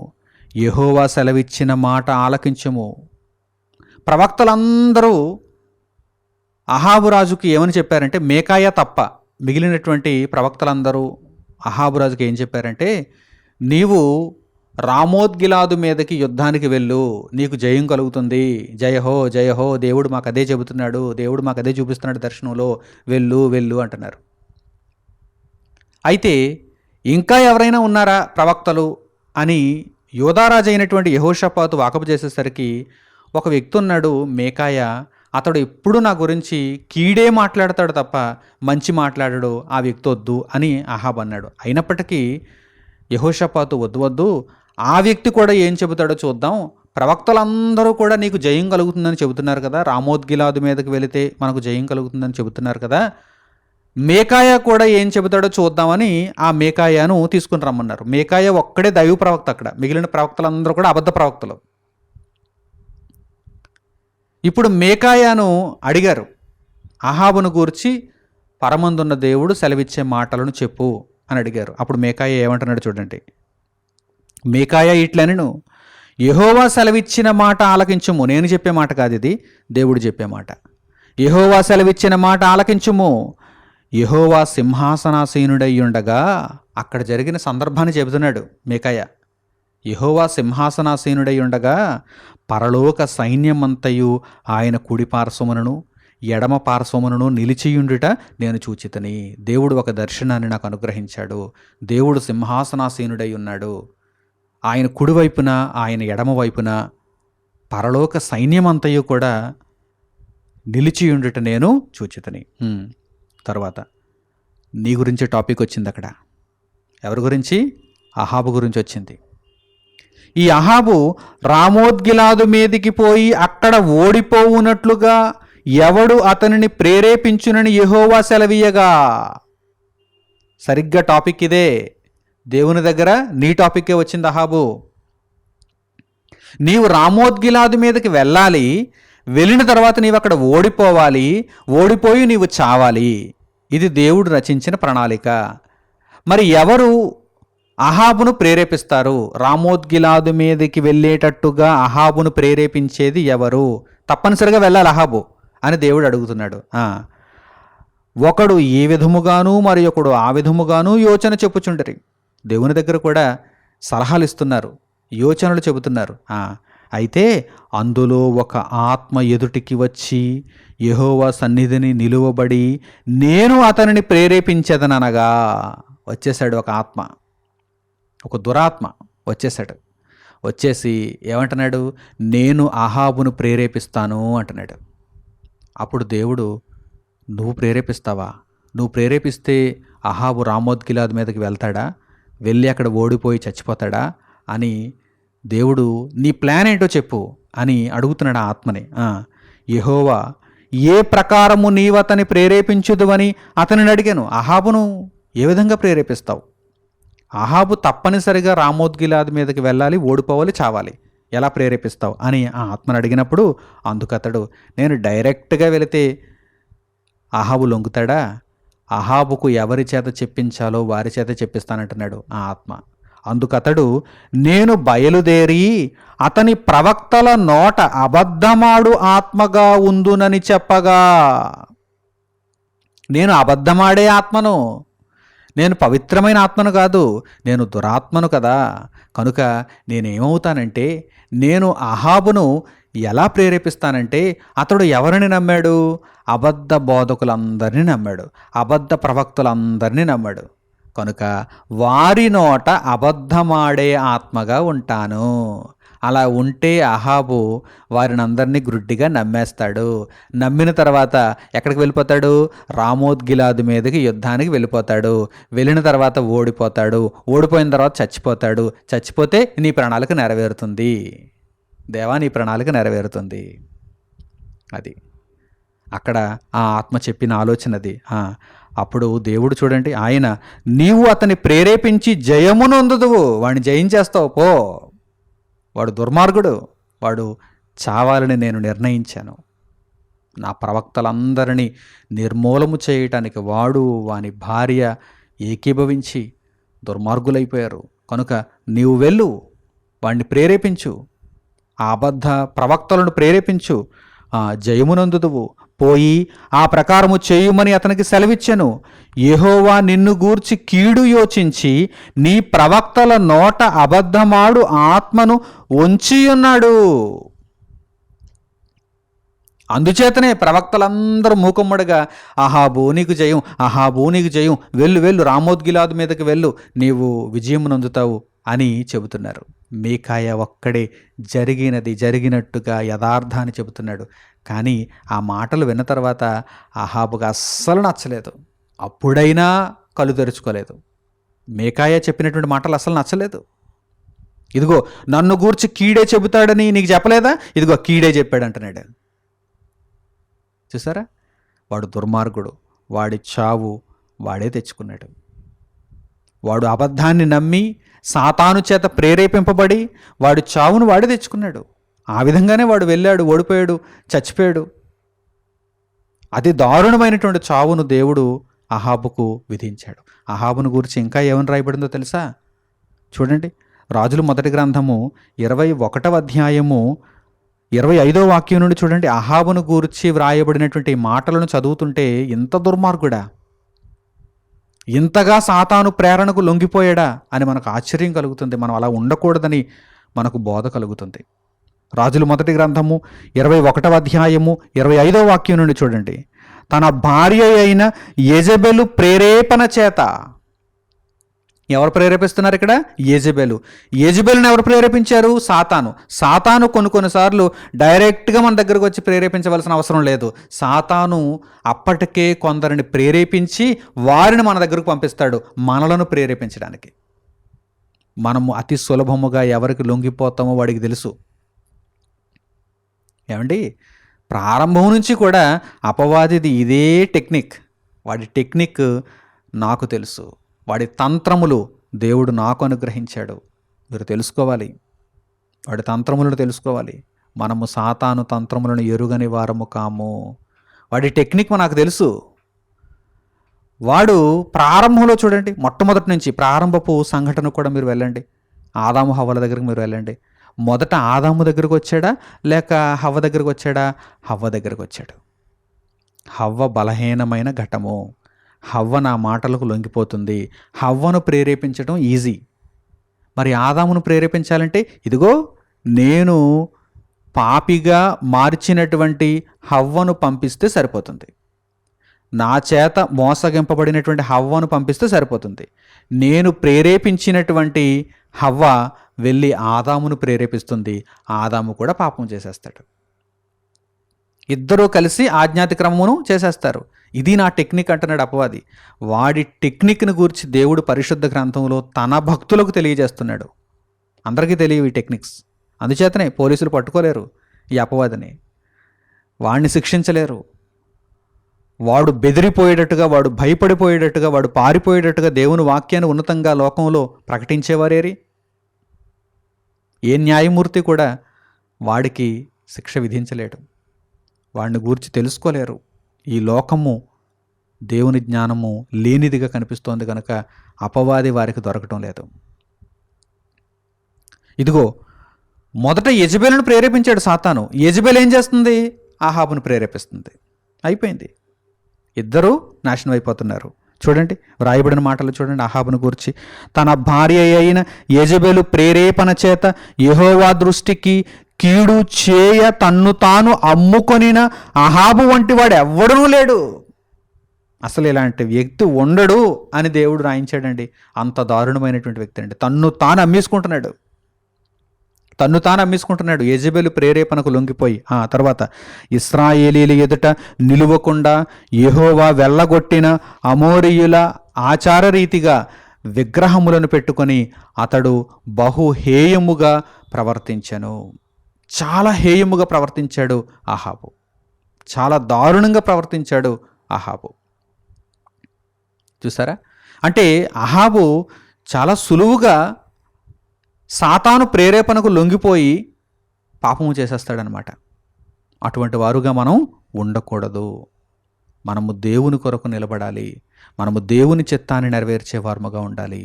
యెహోవా సెలవిచ్చిన మాట ఆలకించుము. ప్రవక్తలందరూ అహాబు రాజుకి ఏమని చెప్పారంటే, మీకాయా తప్ప మిగిలినటువంటి ప్రవక్తలందరూ అహాబు రాజుకి ఏం చెప్పారంటే, నీవు రామోద్గిలాదు మీదకి యుద్ధానికి వెళ్ళు, నీకు జయం కలుగుతుంది, జయహో జయహో, దేవుడు మాకు అదే చెబుతున్నాడు, దేవుడు మాకు అదే చూపిస్తున్నాడు దర్శనంలో, వెళ్ళు వెళ్ళు అంటున్నారు. అయితే ఇంకా ఎవరైనా ఉన్నారా ప్రవక్తలు అని యోధారాజు అయినటువంటి యెహోషాపాతు వాకపు చేసేసరికి ఒక వ్యక్తి ఉన్నాడు, మేకాయ. అతడు ఎప్పుడు నా గురించి కీడే మాట్లాడతాడు తప్ప మంచి మాట్లాడడు, ఆ వ్యక్తి వద్దు అని అహాబ్ అన్నాడు. అయినప్పటికీ యెహోషాపాతు వద్దు, ఆ వ్యక్తి కూడా ఏం చెబుతాడో చూద్దాం, ప్రవక్తలందరూ కూడా నీకు జయం కలుగుతుందని చెబుతున్నారు కదా, రామోద్గిలాదు మీదకి వెళితే మనకు జయం కలుగుతుందని చెబుతున్నారు కదా, మేకాయ కూడా ఏం చెబుతాడో చూద్దామని ఆ మేకాయను తీసుకుని రమ్మన్నారు. మేకాయ ఒక్కడే దైవ ప్రవక్త, అక్కడ మిగిలిన ప్రవక్తలందరూ కూడా అబద్ధ ప్రవక్తలు. ఇప్పుడు మేకాయను అడిగారు, అహాబును గూర్చి పరమందున్న దేవుడు సెలవిచ్చే మాటలను చెప్పు అని అడిగారు. అప్పుడు మేకాయ ఏమంటున్నాడు చూడండి. మీకాయా ఇట్లనెను, యెహోవా సెలవిచ్చిన మాట ఆలకించుము. నేను చెప్పే మాట కాదు ఇది, దేవుడు చెప్పే మాట. యెహోవా సెలవిచ్చిన మాట ఆలకించుము. యెహోవా సింహాసనాసీనుడై ఉండగా, అక్కడ జరిగిన సందర్భాన్ని చెబుతున్నాడు మీకాయా. యెహోవా సింహాసనాసీనుడై ఉండగా పరలోక సైన్యమంతయు ఆయన కుడి పార్శ్వమునను ఎడమ పార్శ్వమునను నిలిచియుండుట నేను చూచితని. దేవుడు ఒక దర్శనాన్ని నాకు అనుగ్రహించాడు. దేవుడు సింహాసనాసీనుడై ఉన్నాడు. ఆయన కుడివైపున, ఆయన ఎడమ వైపున పరలోక సైన్యమంతయు కూడా నిలిచియుండుట నేను చూచితని. తర్వాత నీ గురించి టాపిక్ వచ్చింది అక్కడ. ఎవరి గురించి? అహాబు గురించి వచ్చింది. ఈ అహాబు రామోద్గిలాదు మీదికి పోయి అక్కడ ఓడిపోవునట్లుగా ఎవడు అతనిని ప్రేరేపించునని యెహోవా సెలవీయగా. సరిగ్గా టాపిక్ ఇదే. దేవుని దగ్గర నీ టాపిక్కే వచ్చింది అహాబు. నీవు రామోద్గిలాదు మీదకి వెళ్ళాలి, వెళ్ళిన తర్వాత నీవు అక్కడ ఓడిపోవాలి, ఓడిపోయి నీవు చావాలి. ఇది దేవుడు రచించిన ప్రణాళిక. మరి ఎవరు అహాబును ప్రేరేపిస్తారు? రామోద్గిలాదు మీదకి వెళ్ళేటట్టుగా అహాబును ప్రేరేపించేది ఎవరు? తప్పనిసరిగా వెళ్ళాలి అహాబు అని దేవుడు అడుగుతున్నాడు. ఒకడు ఏ విధముగాను మరి ఒకడు ఆ విధముగాను యోచన చెప్పుచుండరి. దేవుని దగ్గర కూడా సలహాలు ఇస్తున్నారు, యోచనలు చెబుతున్నారు. అయితే అందులో ఒక ఆత్మ ఎదుటికి వచ్చి యెహోవా సన్నిధిని నిలువబడి నేను అతనిని ప్రేరేపించదనగా. వచ్చేసాడు ఒక ఆత్మ, ఒక దురాత్మ వచ్చేసాడు. వచ్చేసి ఏమంటున్నాడు? నేను అహాబును ప్రేరేపిస్తాను అంటున్నాడు. అప్పుడు దేవుడు, నువ్వు ప్రేరేపిస్తావా? నువ్వు ప్రేరేపిస్తే అహాబు రామోద్గిలాదు మీదకి వెళ్తాడా? వెళ్ళి అక్కడ ఓడిపోయి చచ్చిపోతాడా అని దేవుడు, నీ ప్లాన్ ఏంటో చెప్పు అని అడుగుతున్నాడు ఆ ఆత్మని. యెహోవా, ఏ ప్రకారము నీవు అతని ప్రేరేపించుదు అని అతనిని అడిగాను. అహాబును ఏ విధంగా ప్రేరేపిస్తావు? అహాబు తప్పనిసరిగా రామోద్గిలాదు మీదకి వెళ్ళాలి, ఓడిపోవాలి, చావాలి. ఎలా ప్రేరేపిస్తావు అని ఆ ఆత్మను అడిగినప్పుడు అందుకతడు, నేను డైరెక్ట్గా వెళితే అహాబు లొంగుతాడా? అహాబుకు ఎవరి చేత చెప్పించాలో వారి చేత చెప్పిస్తానంటున్నాడు ఆ ఆత్మ. అందుకతడు, నేను బయలుదేరి అతని ప్రవక్తల నోట అబద్ధమాడు ఆత్మగా ఉందునని చెప్పగా. నేను అబద్ధమాడే ఆత్మను, నేను పవిత్రమైన ఆత్మను కాదు, నేను దురాత్మను కదా. కనుక నేనేమవుతానంటే, నేను అహాబును ఎలా ప్రేరేపిస్తానంటే, అతడు ఎవరిని నమ్మాడు? అబద్ధ బోధకులందరినీ నమ్మాడు, అబద్ధ ప్రవక్తులందరినీ నమ్మాడు. కనుక వారి నోట అబద్ధమాడే ఆత్మగా ఉంటాను. అలా ఉంటే అహాబు వారిని అందరినీ గుడ్డిగా నమ్మేస్తాడు. నమ్మిన తర్వాత ఎక్కడికి వెళ్ళిపోతాడు? రామోద్గిలాదు మీదకి యుద్ధానికి వెళ్ళిపోతాడు. వెళ్ళిన తర్వాత ఓడిపోతాడు. ఓడిపోయిన తర్వాత చచ్చిపోతాడు. చచ్చిపోతే నీ ప్రణాళిక నెరవేరుతుంది దేవా, నీ ప్రణాళిక నెరవేరుతుంది. అది అక్కడ ఆ ఆత్మ చెప్పిన ఆలోచనది. అప్పుడు దేవుడు చూడండి, ఆయన, నీవు అతన్ని ప్రేరేపించి జయమునొందుదువు, వాడిని జయించేస్తావు పో. వాడు దుర్మార్గుడు, వాడు చావాలని నేను నిర్ణయించాను. నా ప్రవక్తలందరినీ నిర్మూలము చేయటానికి వాడు వాని భార్య ఏకీభవించి దుర్మార్గులైపోయారు. కనుక నీవు వెళ్ళు, వాడిని ప్రేరేపించు, ఆ అబద్ధ ప్రవక్తలను ప్రేరేపించు, జయమునందుదువు. పోయి ఆ ప్రకారము చేయుమని అతనికి సెలవిచ్చెను. యెహోవా నిన్ను గూర్చి కీడు యోచించి నీ ప్రవక్తల నోట అబద్ధమాడు ఆత్మను ఉంచియున్నాడు. అందుచేతనే ప్రవక్తలందరూ మూకుమ్మడిగా, అహాబు నీకు జయం, అహాబు నీకు జయం, వెళ్ళు వెళ్ళు, రామోద్గిలాదు మీదకి వెళ్ళు, నీవు విజయం నొందుతావు అని చెబుతున్నారు. మీకాయ ఒక్కడే జరిగినట్టుగా యథార్థాన్ని చెబుతున్నాడు. కానీ ఆ మాటలు విన్న తర్వాత అహాబుగా అస్సలు నచ్చలేదు. అప్పుడైనా కళ్ళు తెరుచుకోలేదు. మీకాయ చెప్పినటువంటి మాటలు అస్సలు నచ్చలేదు. ఇదిగో నన్ను గూర్చి కీడే చెబుతాడని నీకు చెప్పలేదా? ఇదిగో కీడే చెప్పాడు అంటున్నాడు. చూసారా? వాడు దుర్మార్గుడు, వాడి చావు వాడే తెచ్చుకున్నాడు. వాడు అబద్ధాన్ని నమ్మి సాతాను చేత ప్రేరేపింపబడి వాడి చావును వాడే తెచ్చుకున్నాడు. ఆ విధంగానే వాడు వెళ్ళాడు, ఓడిపోయాడు, చచ్చిపోయాడు. అతి దారుణమైనటువంటి చావును దేవుడు అహాబుకు విధించాడు. అహాబును గురించి ఇంకా ఏమని రాయబడిందో తెలుసా? చూడండి, రాజుల మొదటి గ్రంథము 21వ అధ్యాయము 25వ వాక్యం నుండి చూడండి. అహాబును గూర్చి వ్రాయబడినటువంటి మాటలను చదువుతుంటే ఇంత దుర్మార్గుడా, ఇంతగా సాతాను ప్రేరణకు లొంగిపోయాడా అని మనకు ఆశ్చర్యం కలుగుతుంది. మనం అలా ఉండకూడదని మనకు బోధ కలుగుతుంది. రాజుల మొదటి గ్రంథము 21వ అధ్యాయము 25వ వాక్యం నుండి చూడండి. తన భార్య అయిన యెజెబెలు ప్రేరేపణ చేత, ఎవరు ప్రేరేపిస్తున్నారు ఇక్కడ? యెజెబెలు. యెజెబెలుని ఎవరు ప్రేరేపించారు? సాతాను కొన్నిసార్లు డైరెక్ట్గా మన దగ్గరకు వచ్చి ప్రేరేపించవలసిన అవసరం లేదు. సాతాను అప్పటికే కొందరిని ప్రేరేపించి వారిని మన దగ్గరకు పంపిస్తాడు మనలను ప్రేరేపించడానికి. మనము అతి సులభముగా ఎవరికి లొంగిపోతామో వాడికి తెలుసు. ఏమండి, ప్రారంభం నుంచి కూడా అపవాదిది ఇదే టెక్నిక్. వాడి టెక్నిక్ నాకు తెలుసు, వాడి తంత్రములు దేవుడు నాకు అనుగ్రహించాడు. మీరు తెలుసుకోవాలి, వాడి తంత్రములను తెలుసుకోవాలి. మనము సాతాను తంత్రములను ఎరుగని వారము కాము. వాడి టెక్నిక్ నాకు తెలుసు. వాడు ప్రారంభంలో చూడండి, మొట్టమొదటి నుంచి ప్రారంభపు సంఘటన కూడా మీరు వెళ్ళండి, ఆదాము హవ్వల దగ్గరికి మీరు వెళ్ళండి. మొదట ఆదాము దగ్గరకు వచ్చాడా లేక హవ్వ దగ్గరకు వచ్చాడా? హవ్వ దగ్గరకు వచ్చాడు. హవ్వ బలహీనమైన ఘటము. హవ్వ నా మాటలకు లొంగిపోతుంది. హవ్వను ప్రేరేపించడం ఈజీ. మరి ఆదామును ప్రేరేపించాలంటే ఇదిగో నేను పాపిగా మార్చినటువంటి హవ్వను పంపిస్తే సరిపోతుంది. నా చేత మోసగింపబడినటువంటి హవ్వను పంపిస్తే సరిపోతుంది. నేను ప్రేరేపించినటువంటి హవ్వ వెళ్ళి ఆదామును ప్రేరేపిస్తుంది. ఆదాము కూడా పాపం చేసేస్తాడు. ఇద్దరూ కలిసి ఆజ్ఞాతిక్రమమును చేసేస్తారు. ఇది నా టెక్నిక్ అంటున్నాడు అపవాది. వాడి టెక్నిక్ను గూర్చి దేవుడు పరిశుద్ధ గ్రంథంలో తన భక్తులకు తెలియజేస్తున్నాడు. అందరికీ తెలియవు ఈ టెక్నిక్స్. అందుచేతనే పోలీసులు పట్టుకోలేరు ఈ అపవాదిని, వాడిని శిక్షించలేరు. వాడు బెదిరిపోయేటట్టుగా, వాడు భయపడిపోయేటట్టుగా, వాడు పారిపోయేటట్టుగా దేవుని వాక్యాన్ని ఉన్నతంగా లోకంలో ప్రకటించేవారేరి. ఏ న్యాయమూర్తి కూడా వాడికి శిక్ష విధించలేడు. వాడిని గూర్చి తెలుసుకోలేరు. ఈ లోకము దేవుని జ్ఞానము లేనిదిగా కనిపిస్తోంది కనుక అపవాది వారికి దొరకటం లేదు. ఇదిగో మొదట యెజబెలును ప్రేరేపించాడు సాతాను. యెజబెల్ ఏం చేస్తుంది? ఆహాబును ప్రేరేపిస్తుంది. అయిపోయింది. ఇద్దరూ నాశనం అయిపోతున్నారు. చూడండి, వ్రాయబడిన మాటలు చూడండి అహాబును గురించి. తన భార్య అయిన యెజబెలు ప్రేరేపణ చేత యెహోవా దృష్టికి కీడు చేయ తన్ను తాను అమ్ముకొనిన అహాబు వంటి వాడు ఎవ్వడూ లేడు. అసలు ఇలాంటి వ్యక్తి ఉండడు అని దేవుడు రాయించాడండి. అంత దారుణమైనటువంటి వ్యక్తి అండి. తన్ను తాను అమ్మేసుకుంటున్నాడు యెజబెలు ప్రేరేపణకు లొంగిపోయి. తర్వాత ఇశ్రాయేలీల ఎదుట నిలువకుండా యెహోవా వెళ్ళగొట్టిన అమోరీయుల ఆచార రీతిగా విగ్రహములను పెట్టుకొని అతడు బహు హేయముగా ప్రవర్తించెను. చాలా హేయముగా ప్రవర్తించాడు అహాబు. చాలా దారుణంగా ప్రవర్తించాడు అహాబు. చూసారా? అంటే అహాబు చాలా సులువుగా సాతాను ప్రేరేపణకు లొంగిపోయి పాపము చేసేస్తాడనమాట. అటువంటి వారుగా మనం ఉండకూడదు. మనము దేవుని కొరకు నిలబడాలి. మనము దేవుని చిత్తాన్ని నెరవేర్చే వారముగా ఉండాలి.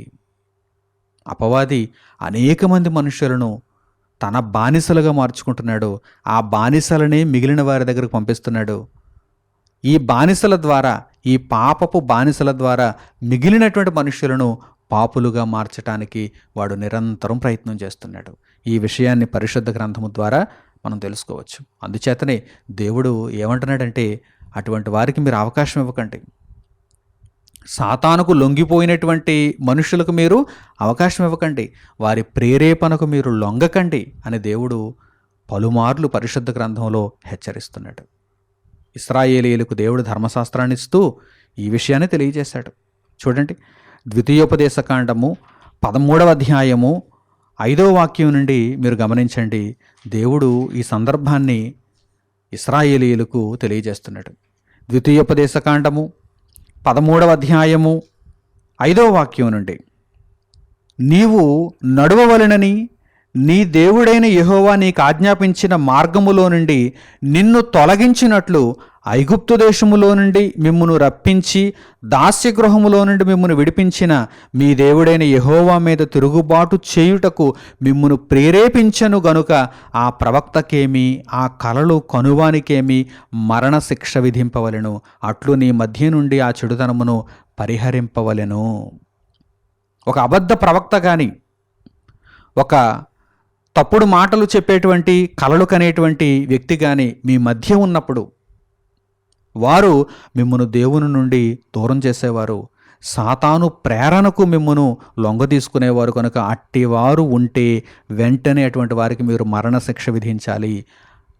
అపవాది అనేక మంది మనుషులను తన బానిసలుగా మార్చుకుంటున్నాడు. ఆ బానిసలనే మిగిలిన వారి దగ్గరకు పంపిస్తున్నాడు. ఈ బానిసల ద్వారా, ఈ పాపపు బానిసల ద్వారా మిగిలినటువంటి మనుషులను పాపులుగా మార్చటానికి వాడు నిరంతరం ప్రయత్నం చేస్తున్నాడు. ఈ విషయాన్ని పరిశుద్ధ గ్రంథము ద్వారా మనం తెలుసుకోవచ్చు. అందుచేతనే దేవుడు ఏమంటున్నాడంటే అటువంటి వారికి మీరు అవకాశం ఇవ్వకండి. సాతానుకు లొంగిపోయినటువంటి మనుషులకు మీరు అవకాశం ఇవ్వకండి. వారి ప్రేరేపణకు మీరు లొంగకండి అని దేవుడు పలుమార్లు పరిశుద్ధ గ్రంథంలో హెచ్చరిస్తున్నాడు. ఇశ్రాయేలీయులకు దేవుడు ధర్మశాస్త్రాన్ని ఇస్తూ ఈ విషయాన్ని తెలియజేశాడు. చూడండి, ద్వితీయోపదేశకాండము 13వ అధ్యాయము 5వ వాక్యం నుండి మీరు గమనించండి. దేవుడు ఈ సందర్భాన్ని ఇశ్రాయేలీయులకు తెలియజేస్తున్నాడు. ద్వితీయోపదేశకాండము 13వ అధ్యాయము 5వ వాక్యం నుండి, నీవు నడువవలెనని నీ దేవుడైన యెహోవా నీకు ఆజ్ఞాపించిన మార్గములో నుండి నిన్ను తొలగించినట్లు ఐగుప్తు దేశములో నుండి మిమ్మును రప్పించి దాస్యగృహములో నుండి మిమ్మును విడిపించిన మీ దేవుడైన యెహోవా మీద తిరుగుబాటు చేయుటకు మిమ్మును ప్రేరేపించను గనుక ఆ ప్రవక్తకేమి ఆ కలలు కనువానికేమి మరణశిక్ష విధింపవలెను. అట్లు నీ మధ్య నుండి ఆ చెడుతనమును పరిహరింపవలెను. ఒక అబద్ధ ప్రవక్త కానీ, ఒక తప్పుడు మాటలు చెప్పేటువంటి కలలు కనేటువంటి వ్యక్తి కానీ మీ మధ్య ఉన్నప్పుడు వారు మిమ్మును దేవుని నుండి దూరం చేసేవారు. సాతాను ప్రేరణకు మిమ్మును లొంగ తీసుకునేవారు కనుక అట్టివారు ఉంటే వెంటనే అటువంటి వారికి మీరు మరణశిక్ష విధించాలి.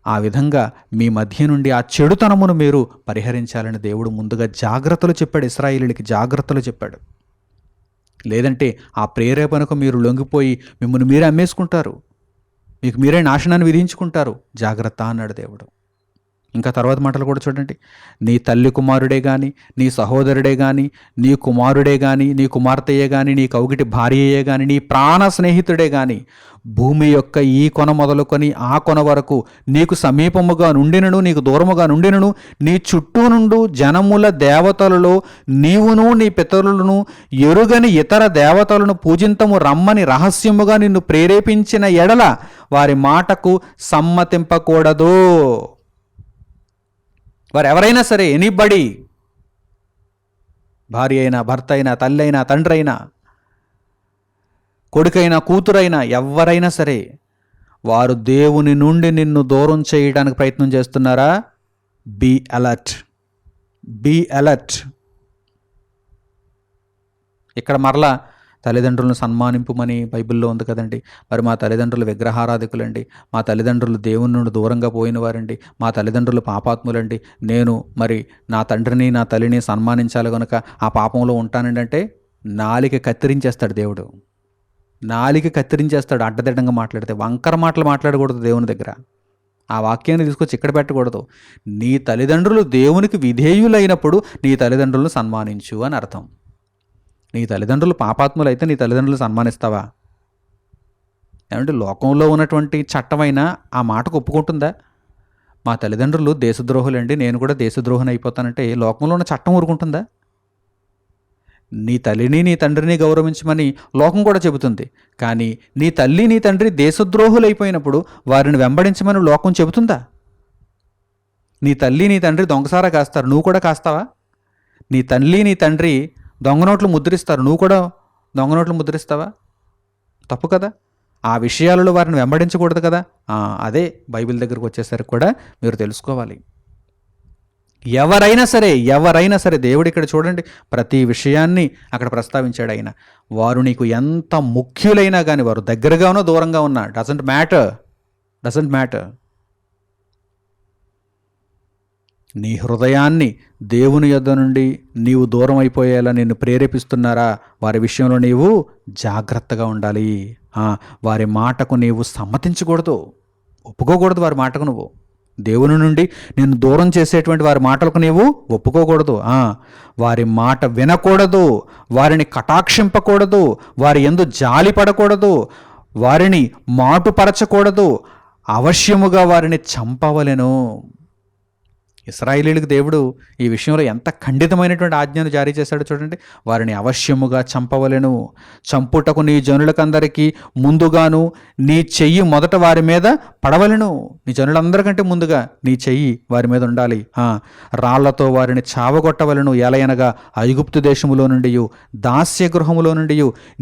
ఆ విధంగా మీ మధ్య నుండి ఆ చెడుతనమును మీరు పరిహరించాలని దేవుడు ముందుగా జాగ్రత్తలు చెప్పాడు. ఇశ్రాయేలీయులకి జాగ్రత్తలు చెప్పాడు. లేదంటే ఆ ప్రేరేపణకు మీరు లొంగిపోయి మిమ్మల్ని మీరే అమ్మేసుకుంటారు, మీకు మీరే నాశనాన్ని విధించుకుంటారు. జాగ్రత్త అన్నాడు దేవుడు. ఇంకా తర్వాత మాటలు కూడా చూడండి. నీ తల్లి కుమారుడే గాని, నీ సహోదరుడే గాని, నీ కుమారుడే గాని, నీ కుమార్తెయే గాని, నీ కౌగిటి భార్యయే గాని, నీ ప్రాణ స్నేహితుడే గాని, భూమి యొక్క ఈ కొన మొదలుకొని ఆ కొన వరకు నీకు సమీపముగా నుండినను నీకు దూరముగా నుండినను నీ చుట్టూ నుండు జనముల దేవతలలో నీవును నీ పితరులను ఎరుగని ఇతర దేవతలను పూజింతము రమ్మని రహస్యముగా నిన్ను ప్రేరేపించిన ఎడల వారి మాటకు సమ్మతింపకూడదు. వారు ఎవరైనా సరే, ఎనీబడి, భార్య అయినా, భర్త అయినా, తల్లి అయినా, తండ్రి అయినా, కొడుకైనా, కూతురైనా, ఎవరైనా సరే, వారు దేవుని నుండి నిన్ను దూరం చేయడానికి ప్రయత్నం చేస్తున్నారా? Be alert, be alert. ఇక్కడ మరలా తల్లిదండ్రులను సన్మానింపుమని బైబిల్లో ఉంది కదండి. మరి మా తల్లిదండ్రులు విగ్రహారాధికులండి, మా తల్లిదండ్రులు దేవుని నుండి దూరంగా పోయిన వారండి, మా తల్లిదండ్రులు పాపాత్ములండి, నేను మరి నా తండ్రిని నా తల్లిని సన్మానించాలి కనుక ఆ పాపంలో ఉంటానండి అంటే నాలిక కత్తిరించేస్తాడు దేవుడు. నాలిక కత్తిరించేస్తాడు. అడ్డదిడ్డంగా మాట్లాడితే వంకర మాటలు మాట్లాడకూడదు దేవుని దగ్గర. ఆ వాక్యాన్ని తీసుకొచ్చి ఇక్కడ పెట్టకూడదు. నీ తల్లిదండ్రులు దేవునికి విధేయులైనప్పుడు నీ తల్లిదండ్రులను సన్మానించు అని అర్థం. నీ తల్లిదండ్రులు పాపాత్ములు అయితే నీ తల్లిదండ్రులు సన్మానిస్తావా? ఏమంటే లోకంలో ఉన్నటువంటి చట్టమైనా ఆ మాటకు ఒప్పుకుంటుందా? మా తల్లిదండ్రులు దేశద్రోహులండి, నేను కూడా దేశద్రోహుని అయిపోతానంటే లోకంలో ఉన్న చట్టం ఊరుకుంటుందా? నీ తల్లిని నీ తండ్రిని గౌరవించమని లోకం కూడా చెబుతుంది. కానీ నీ తల్లి నీ తండ్రి దేశద్రోహులు అయిపోయినప్పుడు వారిని వెంబడించమని లోకం చెబుతుందా? నీ తల్లి నీ తండ్రి దొంగసారా కాస్తారు, నువ్వు కూడా కాస్తావా? నీ తల్లి నీ తండ్రి దొంగ నోట్లు ముద్రిస్తారు, నువ్వు కూడా దొంగ నోట్లు ముద్రిస్తావా? తప్పు కదా. ఆ విషయాలలో వారిని వెంబడించకూడదు కదా. అదే బైబిల్ దగ్గరకు వచ్చేసరికి కూడా మీరు తెలుసుకోవాలి. ఎవరైనా సరే దేవుడు ఇక్కడ చూడండి ప్రతి విషయాన్ని అక్కడ ప్రస్తావించాడు ఆయన. వారు నీకు ఎంత ముఖ్యులైనా కానీ, వారు దగ్గరగా ఉన్నా దూరంగా ఉన్నా, డజంట్ మ్యాటర్. నీ హృదయాన్ని దేవుని యొద్ద నుండి నీవు దూరం అయిపోయేలా నిన్ను ప్రేరేపిస్తున్నారా? వారి విషయంలో నీవు జాగ్రత్తగా ఉండాలి. వారి మాటకు నీవు సమ్మతించకూడదు, ఒప్పుకోకూడదు. వారి మాటకు నువ్వు దేవుని నుండి నిన్ను దూరం చేసేటువంటి వారి మాటలకు నీవు ఒప్పుకోకూడదు. వారి మాట వినకూడదు, వారిని కటాక్షింపకూడదు, వారి యందు జాలి పడకూడదు, వారిని మాటుపరచకూడదు, అవశ్యముగా వారిని చంపవలెను. ఇశ్రాయేలీయులకు దేవుడు ఈ విషయంలో ఎంత ఖండితమైనటువంటి ఆజ్ఞను జారీ చేశాడో చూడండి. వారిని అవశ్యముగా చంపవలెను. చంపుటకు నీ జనులకందరికీ ముందుగాను నీ చెయ్యి మొదట వారి మీద పడవలెను. నీ జనులందరికంటే ముందుగా నీ చెయ్యి వారి మీద ఉండాలి. రాళ్లతో వారిని చావగొట్టవలను. ఎలయనగా ఐగుప్తు దేశములో నుండి, దాస్య గృహములో నుండి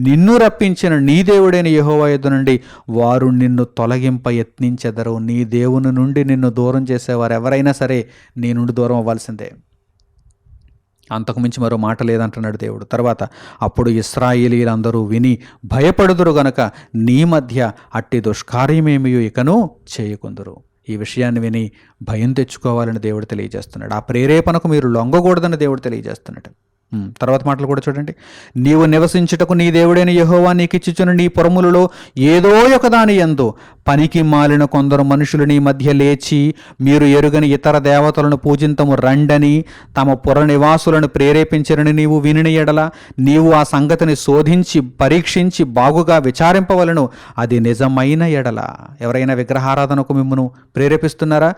నిన్ను రప్పించిన నీ దేవుడైన యెహోవా యొద్ద నుండి వారు నిన్ను తొలగింప యత్నించెదరు. నీ దేవుని నుండి నిన్ను దూరం చేసేవారు ఎవరైనా సరే నీ నుండి దూరం అవ్వాల్సిందే. అంతకుమించి మరో మాట లేదంటున్నాడు దేవుడు. తర్వాత అప్పుడు ఇశ్రాయేలీయులందరూ విని భయపడుదురు గనక నీ మధ్య అట్టి దుష్కార్యమేమీ ఇకను చేయకుందురు. ఈ విషయాన్ని విని భయం తెచ్చుకోవాలని దేవుడు తెలియజేస్తున్నాడు. ఆ ప్రేరేపణకు మీరు లొంగకూడదని దేవుడు తెలియజేస్తున్నాడు. తర్వాత మాటలు కూడా చూడండి. నీవు నివసించుటకు నీ దేవుడైన యెహోవా నీకిచ్చుచున్న నీ పురములలో ఏదో ఒకదాని యందు పనికి మాలిన కొందరు మనుషులు నీ మధ్య లేచి మీరు ఎరుగని ఇతర దేవతలను పూజింతము రండని తమ పుర నివాసులను ప్రేరేపించరని నీవు వినిన ఎడల నీవు ఆ సంగతిని శోధించి పరీక్షించి బాగుగా విచారింపవలను. అది నిజమైన ఎడల. ఎవరైనా విగ్రహారాధనకు మిమ్మును ప్రేరేపిస్తున్నారా?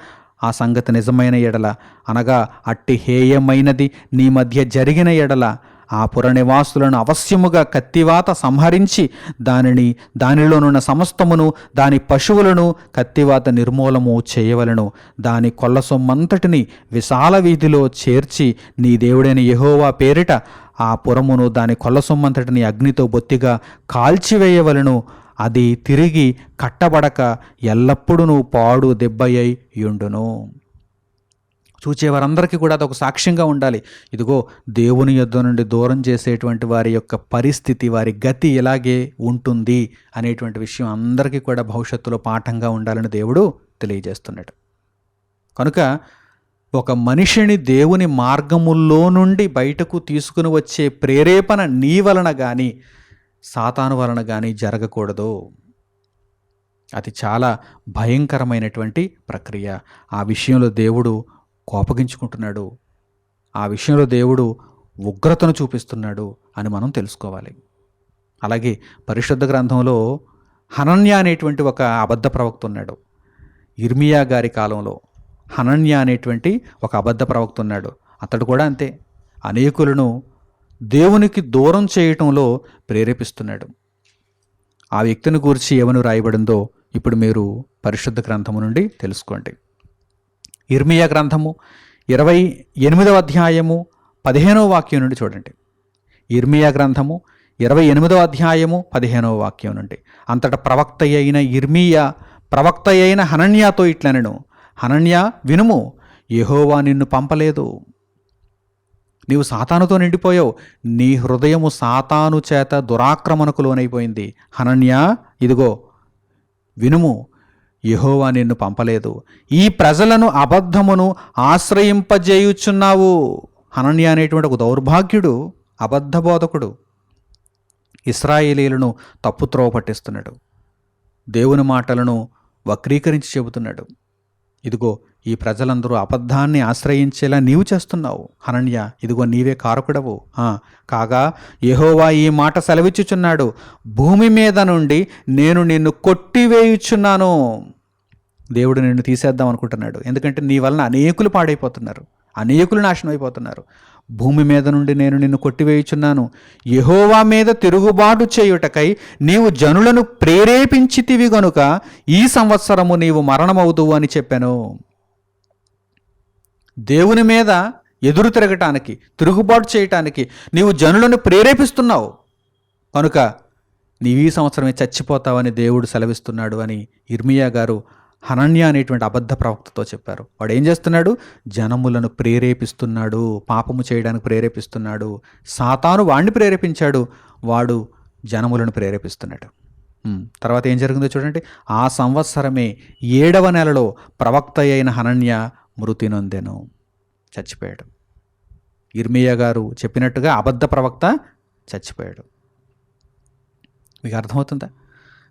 ఆ సంగతి నిజమైన ఎడల, అనగా అట్టి హేయమైనది నీ మధ్య జరిగిన ఎడల ఆ పుర నివాసులను అవశ్యముగా కత్తివాత సంహరించి దానిలోనున్న సమస్తమును దాని పశువులను కత్తివాత నిర్మూలము చేయవలను. దాని కొల్ల సొమ్మంతటిని విశాల వీధిలో చేర్చి నీ దేవుడైన యెహోవా పేరిట ఆ పురమును దాని కొల్ల సొమ్మంతటిని అగ్నితో బొత్తిగా కాల్చివేయవలను. అది తిరిగి కట్టబడక ఎల్లప్పుడూ పాడు దెబ్బయ్యి యుండును. చూచేవారందరికీ కూడా అదొక సాక్ష్యంగా ఉండాలి. ఇదిగో దేవుని యొద్ద నుండి దూరం చేసేటువంటి వారి యొక్క పరిస్థితి, వారి గతి ఇలాగే ఉంటుంది అనేటువంటి విషయం అందరికీ కూడా భవిష్యత్తులో పాఠంగా ఉండాలని దేవుడు తెలియజేస్తున్నాడు. కనుక ఒక మనిషిని దేవుని మార్గముల్లో నుండి బయటకు తీసుకుని వచ్చే ప్రేరేపణ నీ వలన కానీ సాతాను వలన కానీ జరగకూడదు. అది చాలా భయంకరమైనటువంటి ప్రక్రియ. ఆ విషయంలో దేవుడు కోపగించుకుంటున్నాడు, ఆ విషయంలో దేవుడు ఉగ్రతను చూపిస్తున్నాడు అని మనం తెలుసుకోవాలి. అలాగే పరిశుద్ధ గ్రంథంలో హనన్య అనేటువంటి ఒక అబద్ధ ప్రవక్త ఉన్నాడు. ఇర్మియా గారి కాలంలో హనన్య అనేటువంటి ఒక అబద్ధ ప్రవక్త ఉన్నాడు. అతడు కూడా అంతే, అనేకులను దేవునికి దూరం చేయటంలో ప్రేరేపిస్తున్నాడు. ఆ వ్యక్తిని గురించి ఏమని రాయబడిందో ఇప్పుడు మీరు పరిశుద్ధ గ్రంథము నుండి తెలుసుకోండి. ఇర్మియా గ్రంథము 28వ అధ్యాయము 15వ వాక్యం నుండి చూడండి. ఇర్మియా గ్రంథము 28వ అధ్యాయము 15వ వాక్యం నుండి. అంతటా ప్రవక్త అయిన ఇర్మియా ప్రవక్త అయిన హనన్యాతో ఇట్లనెను, హనన్యా వినుము, యెహోవా నిన్ను పంపలేదు. నీవు సాతానుతో నిండిపోయావు, నీ హృదయము సాతాను చేత దురాక్రమణకు లోనైపోయింది. హనన్యా ఇదిగో వినుము, యెహోవా నిన్ను పంపలేదు. ఈ ప్రజలను అబద్ధమును ఆశ్రయింపజేయుచున్నావు. హనన్యా అనేటువంటి ఒక దౌర్భాగ్యుడు, అబద్ధ బోధకుడు ఇశ్రాయేలీయులను తప్పుత్రోవ పట్టిస్తున్నాడు, దేవుని మాటలను వక్రీకరించి చెబుతున్నాడు. ఇదిగో ఈ ప్రజలందరూ అబద్ధాన్ని ఆశ్రయించేలా నీవు చేస్తున్నావు హనన్యా, ఇదిగో నీవే కారకుడవు. కాగా యెహోవా ఈ మాట సెలవిచ్చుచున్నాడు, భూమి మీద నుండి నేను నిన్ను కొట్టివేయుచున్నాను. దేవుడు నిన్ను తీసేద్దాం అనుకుంటున్నాడు, ఎందుకంటే నీ వలన అనేకులు పాడైపోతున్నారు, అనేకులు నాశనం అయిపోతున్నారు. భూమి మీద నుండి నేను నిన్ను కొట్టివేయుచున్నాను. యెహోవా మీద తిరుగుబాటు చేయుటకై నీవు జనులను ప్రేరేపించితివి గనుక ఈ సంవత్సరము నీవు మరణమవుదువు అని చెప్పాను. దేవుని మీద ఎదురు తిరగటానికి, తిరుగుబాటు చేయటానికి నీవు జనులను ప్రేరేపిస్తున్నావు కనుక నీవు ఈ సంవత్సరమే చచ్చిపోతావని దేవుడు సెలవిస్తున్నాడు అని ఇర్మియా గారు హనన్యా అనేటువంటి అబద్ధ ప్రవక్తతో చెప్పారు. వాడు ఏం చేస్తున్నాడు? జనములను ప్రేరేపిస్తున్నాడు, పాపము చేయడానికి ప్రేరేపిస్తున్నాడు. సాతాను వాడిని ప్రేరేపించాడు, వాడు జనములను ప్రేరేపిస్తున్నాడు. తర్వాత ఏం జరిగిందో చూడండి. ఆ సంవత్సరమే 7వ నెలలో ప్రవక్త అయిన హనన్యా మృతి నొందెను, చచ్చిపోయాడు. ఇర్మియా గారు చెప్పినట్టుగా అబద్ధ ప్రవక్త చచ్చిపోయాడు. మీకు అర్థమవుతుందా?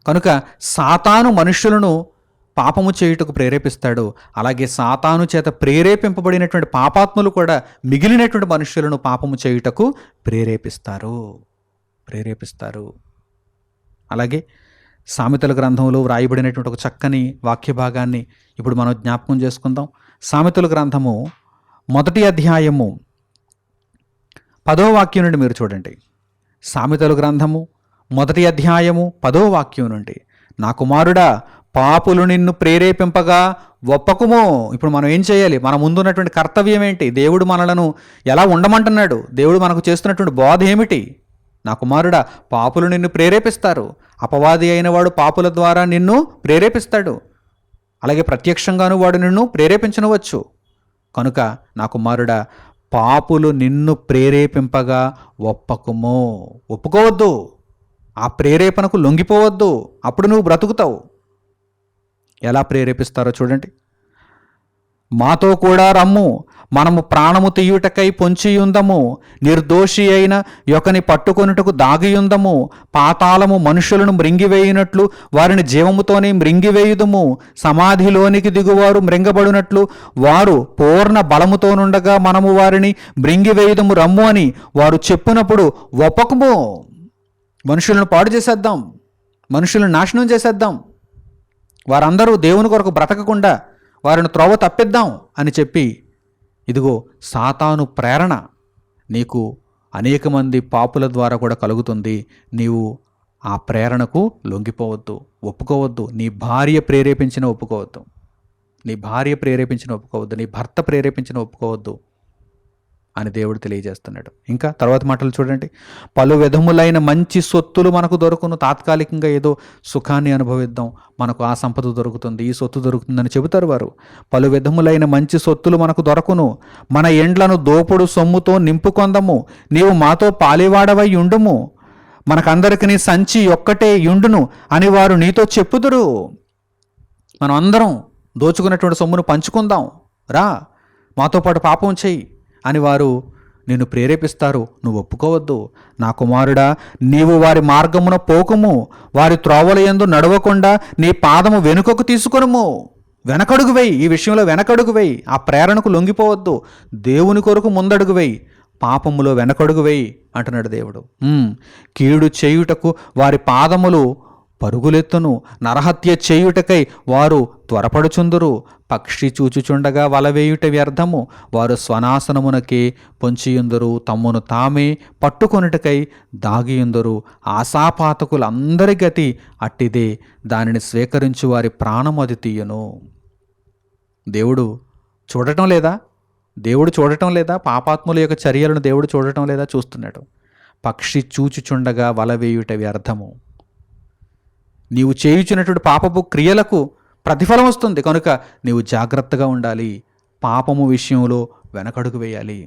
కనుక సాతాను మనుషులను పాపము చేయుటకు ప్రేరేపిస్తాడు. అలాగే సాతాను చేత ప్రేరేపింపబడినటువంటి పాపాత్ములు కూడా మిగిలినటువంటి మనుషులను పాపము చేయుటకు ప్రేరేపిస్తారు. అలాగే సామెతల గ్రంథంలో వ్రాయబడినటువంటి ఒక చక్కని వాక్య భాగాన్ని ఇప్పుడు మనం జ్ఞాపకం చేసుకుందాం. సామెతల గ్రంథము 1వ అధ్యాయము 10వ వాక్యం నుండి మీరు చూడండి. సామెతల గ్రంథము 1వ అధ్యాయము 10వ వాక్యం నుండి, నా కుమారుడా, పాపులు నిన్ను ప్రేరేపింపగా ఒప్పకుము. ఇప్పుడు మనం ఏం చేయాలి? మన ముందున్నటువంటి కర్తవ్యం ఏంటి? దేవుడు మనలను ఎలా ఉండమంటున్నాడు? దేవుడు మనకు చేస్తున్నటువంటి బోధ ఏమిటి? నా కుమారుడా, పాపులు నిన్ను ప్రేరేపిస్తారు. అపవాది అయిన వాడు పాపుల ద్వారా నిన్ను ప్రేరేపిస్తాడు. అలాగే ప్రత్యక్షంగాను వాడు నిన్ను ప్రేరేపించనవచ్చు. కనుక నా కుమారుడా, పాపులు నిన్ను ప్రేరేపింపగా ఒప్పుకోవద్దు. ఆ ప్రేరేపణకు లొంగిపోవద్దు. అప్పుడు నువ్వు బ్రతుకుతావు. ఎలా ప్రేరేపిస్తారో చూడండి. మాతో కూడా రమ్ము, మనము ప్రాణము తీయుటకై పొంచియుందము, నిర్దోషి అయిన యొకని పట్టుకొనుటకు దాగియుందము, పాతాళము మనుషులను మృంగివేయునట్లు వారిని జీవముతోనే మృంగివేయుదుము, సమాధిలోనికి దిగువారు మృంగబడినట్లు వారు పూర్ణ బలముతోనుండగా మనము వారిని మృంగివేయుదుము రమ్ము అని వారు చెప్పినప్పుడు ఒప్పకము. మనుషులను పాడు చేసేద్దాం, మనుషులను నాశనం చేసేద్దాం, వారందరూ దేవుని కొరకు బ్రతకకుండా వారిని త్రోవ తప్పిద్దాం అని చెప్పి, ఇదిగో సాతాను ప్రేరణ నీకు అనేక మంది పాపుల ద్వారా కూడా కలుగుతుంది. నీవు ఆ ప్రేరణకు లొంగిపోవద్దు, ఒప్పుకోవద్దు. నీ భార్య ప్రేరేపించిన ఒప్పుకోవద్దు, నీ భర్త ప్రేరేపించిన ఒప్పుకోవద్దు అని దేవుడు తెలియజేస్తున్నాడు. ఇంకా తర్వాత మాటలు చూడండి. పలు విధములైన మంచి సొత్తులు మనకు దొరుకును. తాత్కాలికంగా ఏదో సుఖాన్ని అనుభవిద్దాం, మనకు ఆ సంపద దొరుకుతుంది, ఈ సొత్తు దొరుకుతుందని చెబుతారు వారు. పలు విధములైన మంచి సొత్తులు మనకు దొరకును. మన ఎండ్లను దోపుడు సొమ్ముతో నింపుకొందము. నీవు మాతో పాలివాడవై ఉండుము, మనకందరికి సంచి ఒక్కటే యుండును అని వారు నీతో చెప్పుదురు. మనం అందరం దోచుకున్నటువంటి సొమ్మును పంచుకుందాం, రా మాతో పాటు పాపం చెయ్యి అని వారు నిన్ను ప్రేరేపిస్తారు, నువ్వు ఒప్పుకోవద్దు. నా కుమారుడా, నీవు వారి మార్గమున పోకుము, వారి త్రోవల యందు నడవకుండా నీ పాదము వెనుకకు తీసుకొనుము. వెనకడుగు వేయి, ఈ విషయంలో వెనకడుగు వేయి. ఆ ప్రేరణకు లొంగిపోవద్దు. దేవుని కొరకు ముందడుగు వేయి, పాపములో వెనకడుగు వేయి అంటున్నాడు దేవుడు. కీడు చేయుటకు వారి పాదములు పరుగులెత్తును, నరహత్య చేయుటకై వారు త్వరపడుచుందురు. పక్షి చూచుచుండగా వలవేయుట వ్యర్థము, వారు స్వనాశనమునకే పొంచియుందురు, తమ్మును తామే పట్టుకొనుటకై దాగియుందురు. ఆశాపాతకులందరి గతి అట్టిదే, దానిని స్వీకరించు వారి ప్రాణము అది తీయను. దేవుడు చూడటం లేదా? దేవుడు చూడటం లేదా? పాపాత్ముల యొక్క చర్యలను దేవుడు చూడటం లేదా? చూస్తున్నాడు. పక్షి చూచుచుండగా వలవేయుట వ్యర్థము. నీవు చేయుచున్నటువంటి పాపపు క్రియలకు ప్రతిఫలం వస్తుంది కనుక నీవు జాగ్రత్తగా ఉండాలి. పాపము విషయంలో వెనకడుగు వేయాలి,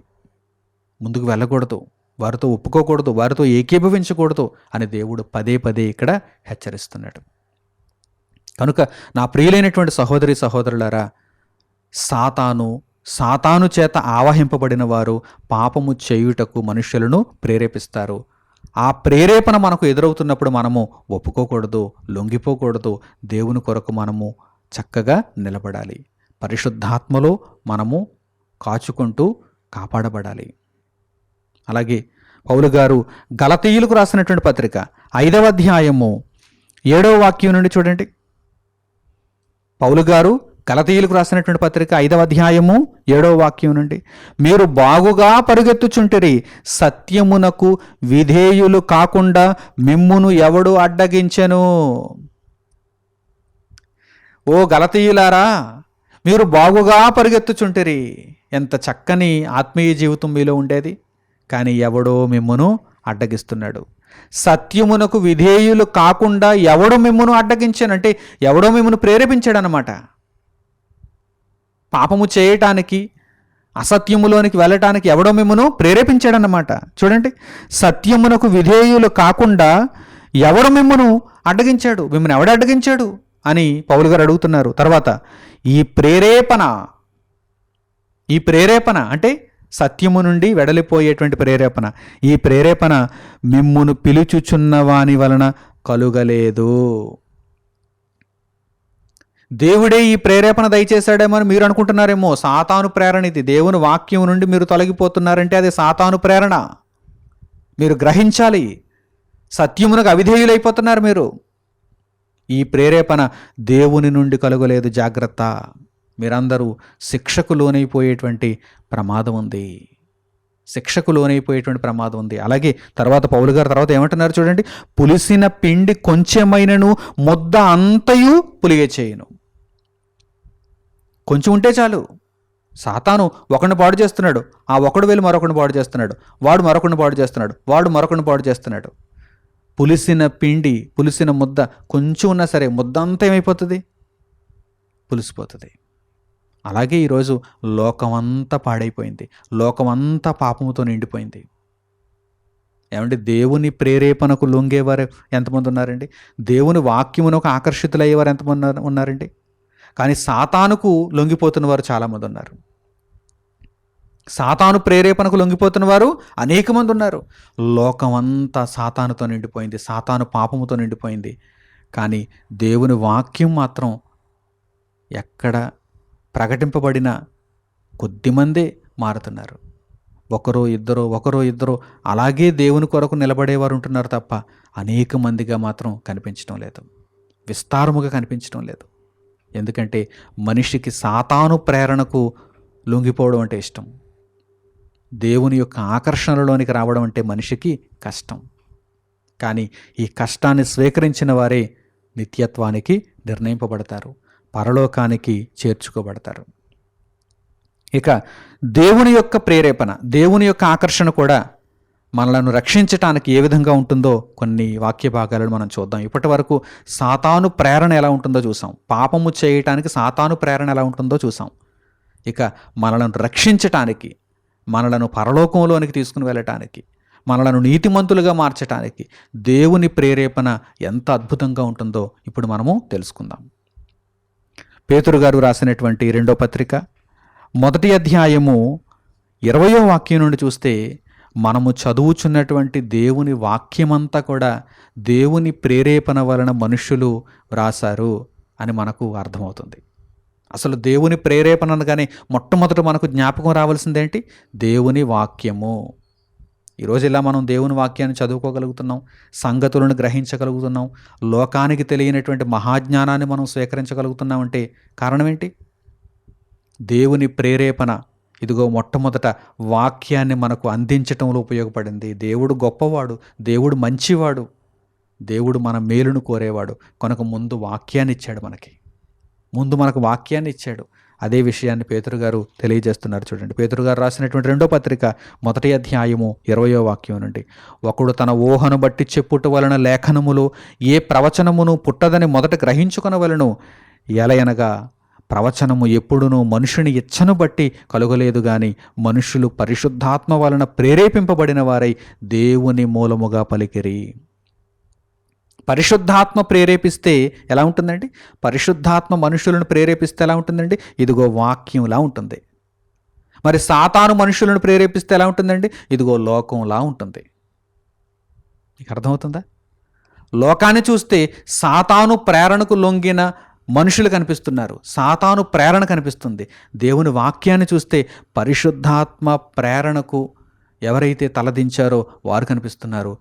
ముందుకు వెళ్ళకూడదు, వారితో ఒప్పుకోకూడదు, వారితో ఏకీభవించకూడదు అని దేవుడు పదే పదే ఇక్కడ హెచ్చరిస్తున్నాడు. కనుక నా ప్రియులైనటువంటి సహోదరి సహోదరులారా, సాతాను చేత ఆవహింపబడిన వారు పాపము చేయుటకు మనుష్యులను ప్రేరేపిస్తారు. ఆ ప్రేరేపణ మనకు ఎదురవుతున్నప్పుడు మనము ఒప్పుకోకూడదు, లొంగిపోకూడదు. దేవుని కొరకు మనము చక్కగా నిలబడాలి. పరిశుద్ధాత్మలో మనము కాచుకుంటూ కాపాడబడాలి. అలాగే పౌలు గారు గలతీయులకు రాసినటువంటి పత్రిక 5వ అధ్యాయము 7వ వాక్యం నుండి చూడండి. పౌలు గారు గలతీయులకు రాసినటువంటి పత్రిక 5వ అధ్యాయము 7వ వాక్యం నుండి, మీరు బాగుగా పరుగెత్తుచుంటిరి, సత్యమునకు విధేయులు కాకుండా మిమ్మును ఎవడు అడ్డగించెను? ఓ గలతీయులారా, మీరు బాగుగా పరుగెత్తుచుంటిరి. ఎంత చక్కని ఆత్మీయ జీవితం మీలో ఉండేది, కానీ ఎవడో మిమ్మును అడ్డగిస్తున్నాడు. సత్యమునకు విధేయులు కాకుండా ఎవడో మిమ్మును అడ్డగించానంటే ఎవడో మిమ్మును ప్రేరేపించాడనమాట. పాపము చేయటానికి, అసత్యములోనికి వెళ్ళటానికి ఎవడో మిమ్మును ప్రేరేపించాడన్నమాట. చూడండి, సత్యమునకు విధేయులు కాకుండా ఎవడు మిమ్మును అడ్డగించాడు? మిమ్మల్ని ఎవడు అడ్డగించాడు అని పౌలు గారు అడుగుతున్నారు. తర్వాత ఈ ప్రేరేపణ అంటే సత్యము నుండి వెడలిపోయేటువంటి ప్రేరేపణ. ఈ ప్రేరేపణ మిమ్మును పిలుచుచున్న వాని వలన కలుగలేదు. దేవుడే ఈ ప్రేరేపణ దయచేశాడేమో అని మీరు అనుకుంటున్నారేమో. సాతాను ప్రేరణ ఇది. దేవుని వాక్యం నుండి మీరు తొలగిపోతున్నారంటే అది సాతాను ప్రేరణ. మీరు గ్రహించాలి. సత్యమునకు అవిధేయులైపోతున్నారు మీరు. ఈ ప్రేరేపణ దేవుని నుండి కలుగలేదు. జాగ్రత్త. మీరందరూ శిక్షకు లోనైపోయేటువంటి ప్రమాదం ఉంది. అలాగే తర్వాత పౌలు గారు తర్వాత ఏమంటున్నారు చూడండి, పులిసిన పిండి కొంచెమైనను ముద్ద అంతయు పులిగే చేయును. కొంచెం ఉంటే చాలు. సాతాను ఒకడిని పాడు చేస్తున్నాడు, ఆ ఒకడు వెళ్ళి మరొకడిని పాడు చేస్తున్నాడు, వాడు మరొకడిని పాడు చేస్తున్నాడు, వాడు మరొకడిని పాడు చేస్తున్నాడు. పులిసిన పిండి, పులిసిన ముద్ద కొంచెం ఉన్నా సరే ముద్ద అంతా ఏమైపోతుంది? పులిసిపోతుంది. అలాగే ఈరోజు లోకమంతా పాడైపోయింది, లోకమంతా పాపముతో నిండిపోయింది. ఏమంటే దేవుని ప్రేరేపణకు లొంగేవారు ఎంతమంది ఉన్నారండి? దేవుని వాక్యమునకు ఆకర్షితులయ్యేవారు ఎంతమంది ఉన్నారండి? కానీ సాతానుకు లొంగిపోతున్న వారు చాలామంది ఉన్నారు. సాతాను ప్రేరేపణకు లొంగిపోతున్న వారు అనేక మంది ఉన్నారు. లోకమంతా సాతానుతో నిండిపోయింది, సాతాను పాపముతో నిండిపోయింది. కానీ దేవుని వాక్యం మాత్రం ఎక్కడ ప్రకటింపబడిన కొద్దిమందే మారుతున్నారు. ఒకరో ఇద్దరో అలాగే దేవుని కొరకు నిలబడేవారు ఉంటున్నారు తప్ప అనేక మందిగా మాత్రం కనిపించడం లేదు, విస్తారముగా కనిపించడం లేదు. ఎందుకంటే మనిషికి సాతాను ప్రేరణకు లొంగిపోవడం అంటే ఇష్టం. దేవుని యొక్క ఆకర్షణలోనికి రావడం అంటే మనిషికి కష్టం. కానీ ఈ కష్టాన్ని స్వీకరించిన వారే నిత్యత్వానికి నిర్ణయింపబడతారు, పరలోకానికి చేర్చుకోబడతారు. ఇక దేవుని యొక్క ప్రేరేపణ, దేవుని యొక్క ఆకర్షణ కూడా మనలను రక్షించటానికి ఏ విధంగా ఉంటుందో కొన్ని వాక్య భాగాలను మనం చూద్దాం. ఇప్పటి వరకు సాతాను ప్రేరణ ఎలా ఉంటుందో చూసాం, పాపము చేయటానికి సాతాను ప్రేరణ ఎలా ఉంటుందో చూసాం. ఇక మనలను రక్షించటానికి, మనలను పరలోకంలోనికి తీసుకుని వెళ్ళటానికి, మనలను నీతిమంతులుగా మార్చటానికి దేవుని ప్రేరేపణ ఎంత అద్భుతంగా ఉంటుందో ఇప్పుడు మనము తెలుసుకుందాం. పేతురు గారు రాసినటువంటి 2వ పత్రిక 1వ అధ్యాయము 20వ వాక్యం నుండి చూస్తే మనము చదువుచున్నటువంటి దేవుని వాక్యమంతా కూడా దేవుని ప్రేరేపణ వలన మనుష్యులు వ్రాసారు అని మనకు అర్థమవుతుంది. అసలు దేవుని ప్రేరేపణ అనగానే మొట్టమొదట మనకు జ్ఞాపకం రావాల్సిందేంటి? దేవుని వాక్యము. ఈరోజు ఇలా మనం దేవుని వాక్యాన్ని చదువుకోగలుగుతున్నాం, సంగతులను గ్రహించగలుగుతున్నాం, లోకానికి తెలియనటువంటి మహాజ్ఞానాన్ని మనం స్వీకరించగలుగుతున్నాం అంటే కారణం ఏంటి? దేవుని ప్రేరేపణ. ఇదిగో మొట్టమొదట వాక్యాన్ని మనకు అందించటంలో ఉపయోగపడింది. దేవుడు గొప్పవాడు, దేవుడు మంచివాడు, దేవుడు మన మేలును కోరేవాడు కనుక ముందు వాక్యాన్ని ఇచ్చాడు. మనకు వాక్యాన్ని ఇచ్చాడు. అదే విషయాన్ని పేతురు గారు తెలియజేస్తున్నారు. చూడండి, పేతురు గారు రాసినటువంటి 2వ పత్రిక 1వ అధ్యాయము 20వ వాక్యం నుండి, ఒకడు తన ఊహను బట్టి చెప్పుట వలన లేఖనములో ఏ ప్రవచనమును పుట్టదని మొదట గ్రహించుకొనవలెను. ఎలయనగా ప్రవచనము ఎప్పుడునూ మనుషుని ఇచ్చను బట్టి కలుగలేదు గాని మనుషులు పరిశుద్ధాత్మ వలన ప్రేరేపింపబడిన వారై దేవుని మూలముగా పలికిరి. పరిశుద్ధాత్మ ప్రేరేపిస్తే ఎలా ఉంటుందండి? పరిశుద్ధాత్మ మనుషులను ప్రేరేపిస్తే ఎలా ఉంటుందండి? ఇదిగో వాక్యంలా ఉంటుంది. మరి సాతాను మనుషులను ప్రేరేపిస్తే ఎలా ఉంటుందండి? ఇదిగో లోకంలా ఉంటుంది. మీకు అర్థమవుతుందా? లోకాన్ని చూస్తే సాతాను ప్రేరణకు లొంగిన మనుషులు కనిపిస్తున్నారు, సాతాను ప్రేరణ కనిపిస్తుంది. దేవుని వాక్యాన్ని చూస్తే పరిశుద్ధాత్మ ప్రేరణకు ఎవరైతే తలదించారో వారు కనిపిస్తున్నారు.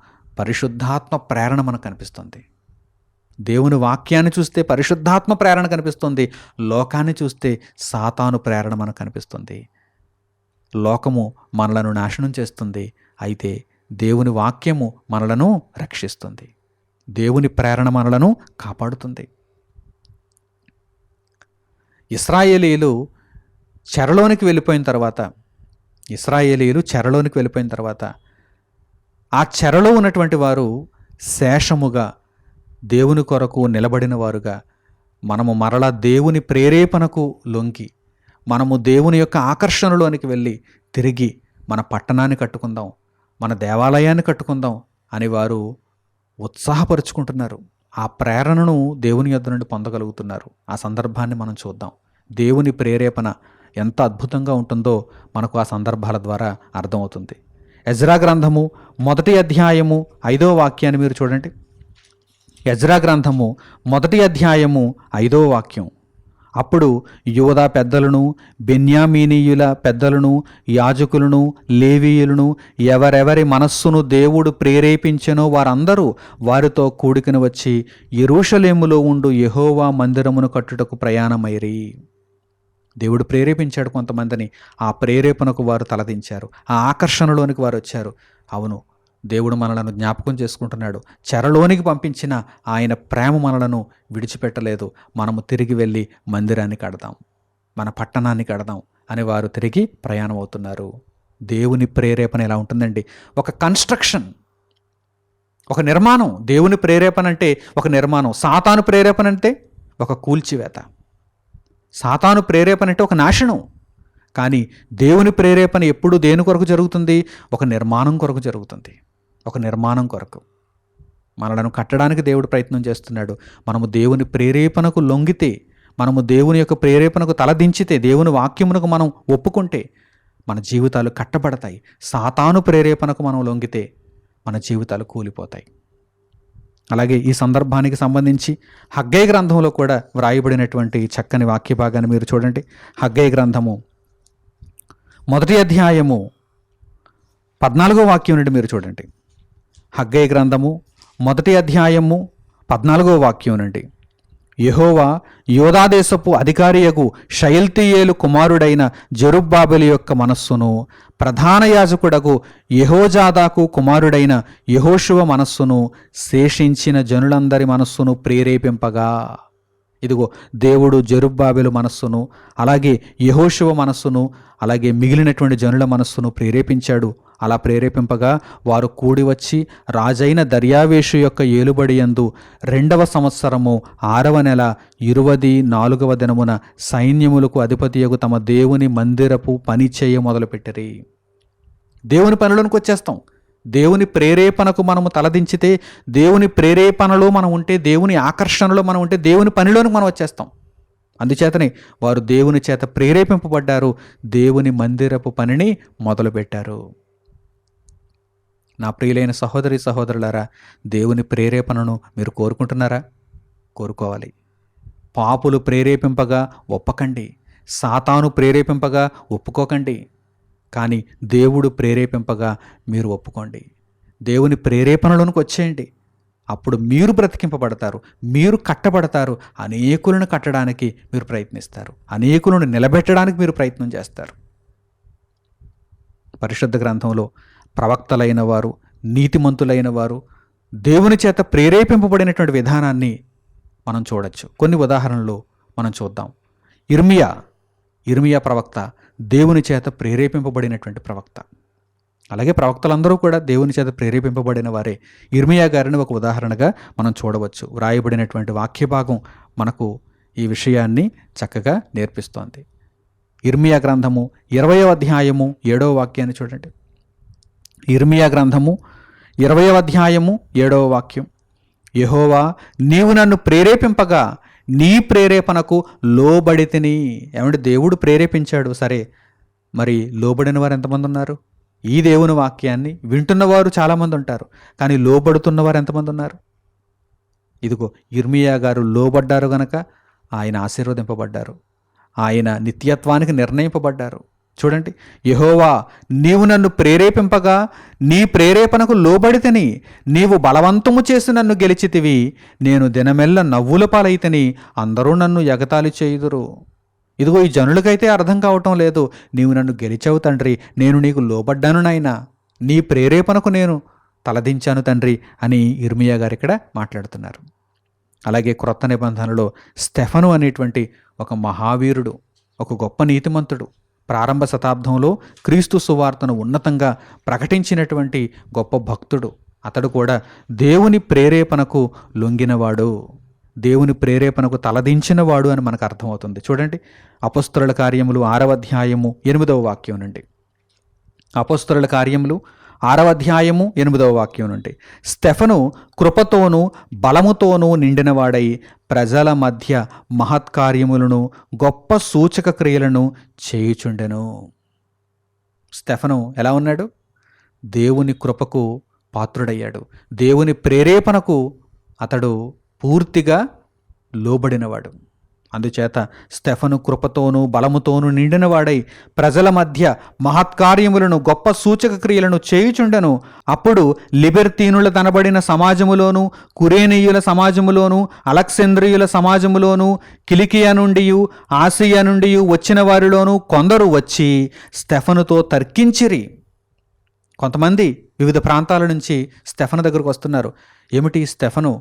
పరిశుద్ధాత్మ ప్రేరణ మనకు కనిపిస్తుంది. దేవుని వాక్యాన్ని చూస్తే పరిశుద్ధాత్మ ప్రేరణ కనిపిస్తుంది, లోకాన్ని చూస్తే సాతాను ప్రేరణ మనకు కనిపిస్తుంది. లోకము మనలను నాశనం చేస్తుంది, అయితే దేవుని వాక్యము మనలను రక్షిస్తుంది. దేవుని ప్రేరణ మనలను కాపాడుతుంది. ఇశ్రాయేలీయులు చెరలోనికి వెళ్ళిపోయిన తర్వాత ఆ చెరలో ఉన్నటువంటి వారు శేషముగా దేవుని కొరకు నిలబడిన వారుగా, మనము మరలా దేవుని ప్రేరేపణకు లొంగి మనము దేవుని యొక్క ఆకర్షణలోనికి వెళ్ళి తిరిగి మన పట్టణాన్ని కట్టుకుందాం, మన దేవాలయాన్ని కట్టుకుందాం అని వారు ఉత్సాహపరుచుకుంటున్నారు. ఆ ప్రేరణను దేవుని యొద్ద నుండి పొందగలుగుతున్నారు. ఆ సందర్భాన్ని మనం చూద్దాం. దేవుని ప్రేరేపణ ఎంత అద్భుతంగా ఉంటుందో మనకు ఆ సందర్భాల ద్వారా అర్థమవుతుంది. ఎజ్రా గ్రంథము 1వ అధ్యాయము 5వ వాక్యాన్ని మీరు చూడండి. ఎజ్రా గ్రంథము 1వ అధ్యాయము 5వ వాక్యం, అప్పుడు యూదా పెద్దలను, బెన్యామీనీయుల పెద్దలను, యాజకులను, లేవీయులను ఎవరెవరి మనస్సును దేవుడు ప్రేరేపించెనో వారందరూ వారితో కూడికను వచ్చి యెరూషలేములో ఉండు యెహోవా మందిరమును కట్టుటకు ప్రయాణమైరి. దేవుడు ప్రేరేపించాడు కొంతమందిని, ఆ ప్రేరేపణకు వారు తలదించారు, ఆ ఆకర్షణలోనికి వారు వచ్చారు. అవును, దేవుడు మనలను జ్ఞాపకం చేసుకుంటున్నాడు. చెరలోనికి పంపించిన ఆయన ప్రేమ మనలను విడిచిపెట్టలేదు. మనము తిరిగి వెళ్ళి మందిరాన్ని కడదాం, మన పట్టణాన్ని కడదాం అని వారు తిరిగి ప్రయాణం అవుతున్నారు. దేవుని ప్రేరేపణ ఎలా ఉంటుందండి? ఒక కన్స్ట్రక్షన్, ఒక నిర్మాణం. దేవుని ప్రేరేపణ అంటే ఒక నిర్మాణం. సాతాను ప్రేరేపణ అంటే ఒక కూల్చివేత. సాతాను ప్రేరేపణ అంటే ఒక నాశనం. కానీ దేవుని ప్రేరేపణ ఎప్పుడు దేని కొరకు జరుగుతుంది? ఒక నిర్మాణం కొరకు జరుగుతుంది. ఒక నిర్మాణం కొరకు మనలను కట్టడానికి దేవుడు ప్రయత్నం చేస్తున్నాడు. మనము దేవుని ప్రేరేపణకు లొంగితే, మనము దేవుని యొక్క ప్రేరేపణకు తలదించితే, దేవుని వాక్యమునకు మనం ఒప్పుకుంటే మన జీవితాలు కట్టబడతాయి. సాతాను ప్రేరేపణకు మనం లొంగితే మన జీవితాలు కూలిపోతాయి. అలాగే ఈ సందర్భానికి సంబంధించి హగ్గై గ్రంథంలో కూడా వ్రాయబడినటువంటి చక్కని వాక్య భాగాన్ని మీరు చూడండి. హగ్గై గ్రంథము 1వ అధ్యాయము 14వ వాక్యం నుండి మీరు చూడండి. హగ్గై గ్రంథము 1వ అధ్యాయము 14వ వాక్యం నుండి, యెహోవా యోదాదేశపు అధికారియగు షయల్తీయేలు కుమారుడైన జెరుబ్బాబెలు యొక్క మనస్సును, ప్రధాన యాజకుడగు యెహోజాదాకు కుమారుడైన యెహోషువ మనస్సును, శేషించిన జనులందరి మనస్సును ప్రేరేపింపగా. ఇదిగో దేవుడు జెరుబ్బాబెలు మనస్సును, అలాగే యెహోషువ మనస్సును, అలాగే మిగిలినటువంటి జనుల మనస్సును ప్రేరేపించాడు. అలా ప్రేరేపింపగా వారు కూడి వచ్చి రాజైన దర్యావేషు యొక్క ఏలుబడి యందు 2వ సంవత్సరము 6వ నెల 24వ దినమున సైన్యములకు అధిపతియగు తమ దేవుని మందిరపు పని చేయ మొదలుపెట్టిరి. దేవుని పనిలోనికి వచ్చేస్తాం. దేవుని ప్రేరేపణకు మనము తలదించితే, దేవుని ప్రేరేపణలో మనం ఉంటే, దేవుని ఆకర్షణలో మనం ఉంటే, దేవుని పనిలోనికి మనం వచ్చేస్తాం. అందుచేతనే వారు దేవుని చేత ప్రేరేపింపబడ్డారు, దేవుని మందిరపు పనిని మొదలుపెట్టారు. నా ప్రియులైన సహోదరి సహోదరులారా, దేవుని ప్రేరేపణను మీరు కోరుకుంటున్నారా? కోరుకోవాలి. పాపులు ప్రేరేపింపగా ఒప్పకండి, సాతాను ప్రేరేపింపగా ఒప్పుకోకండి. కానీ దేవుడు ప్రేరేపింపగా మీరు ఒప్పుకోండి. దేవుని ప్రేరేపణలోనికి వచ్చేయండి. అప్పుడు మీరు బ్రతికింపబడతారు, మీరు కట్టబడతారు. అనేకులను కట్టడానికి మీరు ప్రయత్నిస్తారు, అనేకులను నిలబెట్టడానికి మీరు ప్రయత్నం చేస్తారు. పరిశుద్ధ గ్రంథంలో ప్రవక్తలైన వారు, నీతిమంతులైన వారు దేవుని చేత ప్రేరేపింపబడినటువంటి విధానాన్ని మనం చూడొచ్చు. కొన్ని ఉదాహరణలు మనం చూద్దాం. ఇర్మియా ప్రవక్త దేవుని చేత ప్రేరేపింపబడినటువంటి ప్రవక్త. అలాగే ప్రవక్తలందరూ కూడా దేవుని చేత ప్రేరేపింపబడిన వారే. ఇర్మియా గారిని ఒక ఉదాహరణగా మనం చూడవచ్చు. వ్రాయబడినటువంటి వాక్య భాగం మనకు ఈ విషయాన్ని చక్కగా నేర్పిస్తోంది. ఇర్మియా గ్రంథము 20వ అధ్యాయము 7వ వాక్యాన్ని చూడండి. ఇర్మియా గ్రంథము 20వ అధ్యాయము 7వ వాక్యం. యెహోవా, నీవు నన్ను ప్రేరేపింపగా నీ ప్రేరేపణకు లోబడితిని. ఏమంటే దేవుడు ప్రేరేపించాడు, సరే, మరి లోబడిన వారు ఎంతమంది ఉన్నారు? ఈ దేవుని వాక్యాన్ని వింటున్నవారు చాలామంది ఉంటారు, కానీ లోబడుతున్నవారు ఎంతమంది ఉన్నారు? ఇదిగో ఇర్మియా గారు లోబడ్డారు గనక ఆయన ఆశీర్వదింపబడ్డారు, ఆయన నిత్యత్వానికి నిర్ణయింపబడ్డారు. చూడండి, యెహోవా, నీవు నన్ను ప్రేరేపింపగా నీ ప్రేరేపణకు లోబడితిని. నీవు బలవంతము చేసి నన్ను గెలిచితివి. నేను దినమెల్ల నవ్వుల పాలైతిని, అందరూ నన్ను ఎగతాళి చేయుదురు. ఇదిగో ఈ జనులకైతే అర్థం కావటం లేదు. నీవు నన్ను గెలిచావు తండ్రి, నేను నీకు లోబడ్డాను నాయనా, నీ ప్రేరేపణకు నేను తలదించాను తండ్రి అని ఇర్మియా గారు ఇక్కడ మాట్లాడుతున్నారు. అలాగే క్రొత్త నిబంధనలో స్టెఫను అనేటువంటి ఒక మహావీరుడు, ఒక గొప్ప నీతిమంతుడు, ప్రారంభ శతాబ్దంలో క్రీస్తు సువార్తను ఉన్నతంగా ప్రకటించినటువంటి గొప్ప భక్తుడు. అతడు కూడా దేవుని ప్రేరేపణకు లొంగినవాడు, దేవుని ప్రేరేపణకు తలదించినవాడు అని మనకు అర్థమవుతుంది. చూడండి, అపొస్తలుల కార్యములు 6వ అధ్యాయము 8వ వాక్యం నుండి. అపొస్తలుల కార్యములు 6వ అధ్యాయము 8వ వాక్యం నుండి. స్టెఫను కృపతోనూ బలముతోనూ నిండినవాడై ప్రజల మధ్య మహత్కార్యములను గొప్ప సూచక క్రియలను చేయుచుండెను. స్టెఫను ఎలా ఉన్నాడు? దేవుని కృపకు పాత్రుడయ్యాడు, దేవుని ప్రేరేపణకు అతడు పూర్తిగా లోబడినవాడు. అందుచేత స్టెఫను కృపతోనూ బలముతోనూ నిండినవాడై ప్రజల మధ్య మహత్కార్యములను గొప్ప సూచక క్రియలను చేయుచుండెను. అప్పుడు లిబెర్తీనుల తనబడిన సమాజములోను, కురేనీయుల సమాజములోను, అలెగ్జాంద్రియుల సమాజములోను, కిలికియా నుండి ఆసియా నుండి వచ్చిన వారిలోనూ కొందరు వచ్చి స్టెఫనుతో తర్కించిరి. కొంతమంది వివిధ ప్రాంతాల నుంచి స్టెఫను దగ్గరకు వస్తున్నారు. ఏమిటి? స్టెఫను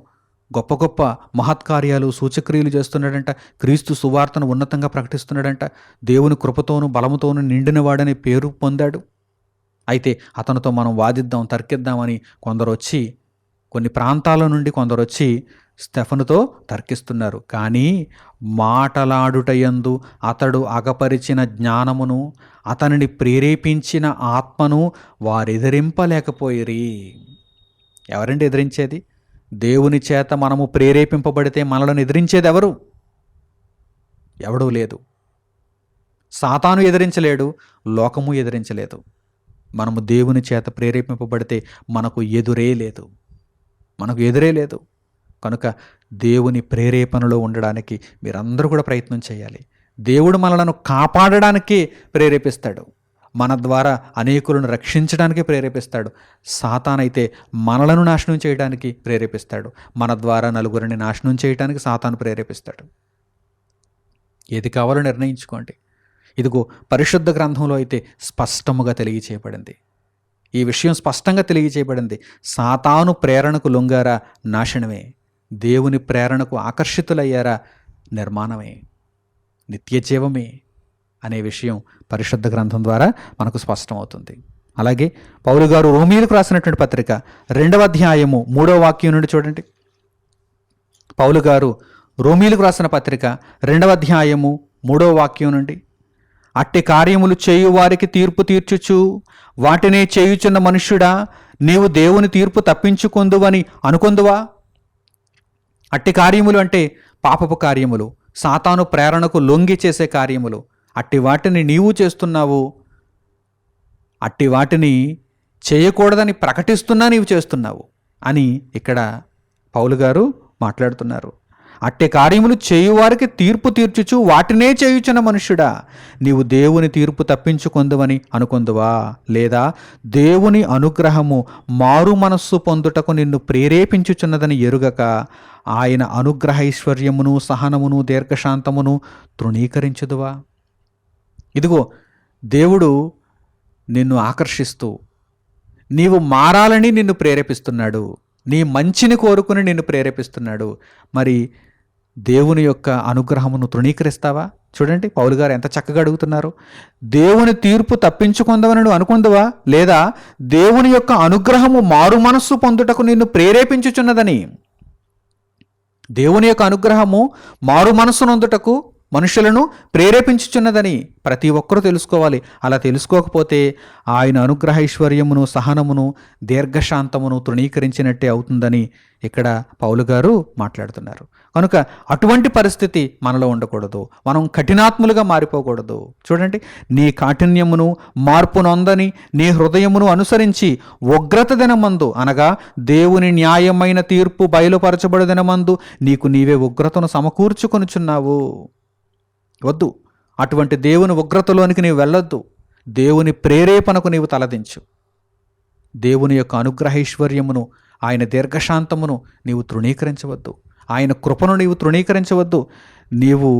గొప్ప గొప్ప మహత్కార్యాలు, సూచక్రియలు చేస్తున్నాడంట, క్రీస్తు సువార్తను ఉన్నతంగా ప్రకటిస్తున్నాడంట, దేవుని కృపతోనూ బలముతోనూ నిండినవాడని పేరు పొందాడు. అయితే అతనితో మనం వాదిద్దాం, తర్కిద్దామని కొందరు వచ్చి, కొన్ని ప్రాంతాల నుండి కొందరు వచ్చి స్టెఫనుతో తర్కిస్తున్నారు. కానీ మాటలాడుటయందు అతడు అగపరిచిన జ్ఞానమును, అతనిని ప్రేరేపించిన ఆత్మను వారెదిరింపలేకపోయిరి. ఎవరండి ఎదిరించేది? దేవుని చేత మనము ప్రేరేపింపబడితే మనలను ఎదిరించేది ఎవరు? ఎవడూ లేదు. సాతాను ఎదిరించలేడు, లోకము ఎదిరించలేదు. మనము దేవుని చేత ప్రేరేపింపబడితే మనకు ఎదురే లేదు. కనుక దేవుని ప్రేరేపణలో ఉండడానికి మీరందరూ కూడా ప్రయత్నం చేయాలి. దేవుడు మనలను కాపాడడానికే ప్రేరేపిస్తాడు, మన ద్వారా అనేకులను రక్షించడానికి ప్రేరేపిస్తాడు. సాతానైతే మనలను నాశనం చేయడానికి ప్రేరేపిస్తాడు, మన ద్వారా నలుగురిని నాశనం చేయడానికి సాతాను ప్రేరేపిస్తాడు. ఏది కావాలో నిర్ణయించుకోండి. ఇదిగో పరిశుద్ధ గ్రంథంలో అయితే స్పష్టముగా తెలియచేయబడింది. ఈ విషయం స్పష్టంగా తెలియచేయబడింది. సాతాను ప్రేరణకు లొంగారా, నాశనమే. దేవుని ప్రేరణకు ఆకర్షితులయ్యారా, నిర్మాణమే, నిత్యజీవమే అనే విషయం పరిశుద్ధ గ్రంథం ద్వారా మనకు స్పష్టమవుతుంది. అలాగే పౌలు గారు రోమీయులకు రాసినటువంటి పత్రిక 2వ అధ్యాయము 3వ వాక్యం నుండి చూడండి. పౌలు గారు రోమీయులకు రాసిన పత్రిక 2వ అధ్యాయము 3వ వాక్యం నుండి, అట్టి కార్యములు చేయు వారికి తీర్పు తీర్చుచు వాటినే చేయుచున్న మనుష్యుడా, నీవు దేవుని తీర్పు తప్పించుకొందువని అనుకొందువా? అట్టి కార్యములు అంటే పాపపు కార్యములు, సాతాను ప్రేరణకు లొంగి చేసే కార్యములు, అట్టి వాటిని నీవు చేస్తున్నావు. అట్టి వాటిని చేయకూడదని ప్రకటిస్తున్నా నీవు చేస్తున్నావు అని ఇక్కడ పౌలు గారు మాట్లాడుతున్నారు. అట్టి కార్యములు చేయువారికి తీర్పు తీర్చుచు వాటినే చేయుచున్న మనుష్యుడా, నీవు దేవుని తీర్పు తప్పించుకొందువని అనుకొందువా? లేదా దేవుని అనుగ్రహము మారు మనస్సు పొందుటకు నిన్ను ప్రేరేపించుచున్నదని ఎరుగక ఆయన అనుగ్రహైశ్వర్యమును సహనమును దీర్ఘశాంతమును తృణీకరించుదువా? ఇదిగో దేవుడు నిన్ను ఆకర్షిస్తూ నీవు మారాలని నిన్ను ప్రేరేపిస్తున్నాడు. నీ మంచిని కోరుకుని నిన్ను ప్రేరేపిస్తున్నాడు. మరి దేవుని యొక్క అనుగ్రహమును తృణీకరిస్తావా? చూడండి పౌలు గారు ఎంత చక్కగా అడుగుతున్నారు. దేవుని తీర్పు తప్పించుకుందామని నువ్వు అనుకుందావా? లేదా దేవుని యొక్క అనుగ్రహము మారు మనస్సు పొందుటకు నిన్ను ప్రేరేపించుచున్నదని. దేవుని యొక్క అనుగ్రహము మారు మనస్సు నొందుటకు మనుషులను ప్రేరేపించుచున్నదని ప్రతి ఒక్కరూ తెలుసుకోవాలి. అలా తెలుసుకోకపోతే ఆయన అనుగ్రహైశ్వర్యమును సహనమును దీర్ఘశాంతమును తృణీకరించినట్టే అవుతుందని ఇక్కడ పౌలు గారు మాట్లాడుతున్నారు. కనుక అటువంటి పరిస్థితి మనలో ఉండకూడదు. మనం కఠినాత్ములుగా మారిపోకూడదు. చూడండి, నీ కాఠిన్యమును మార్పు నొందని నీ హృదయమును అనుసరించి ఉగ్రత దినమందు, అనగా దేవుని న్యాయమైన తీర్పు బయలుపరచబడు దినమందు నీకు నీవే ఉగ్రతను సమకూర్చుకొనుచున్నావు. వద్దు, అటువంటి దేవుని ఉగ్రతలోనికి నీవు వెళ్ళొద్దు. దేవుని ప్రేరేపణకు నీవు తలదించు. దేవుని యొక్క అనుగ్రహైశ్వర్యమును, ఆయన దీర్ఘశాంతమును నీవు తృణీకరించవద్దు. ఆయన కృపను నీవు తృణీకరించవద్దు. నీవు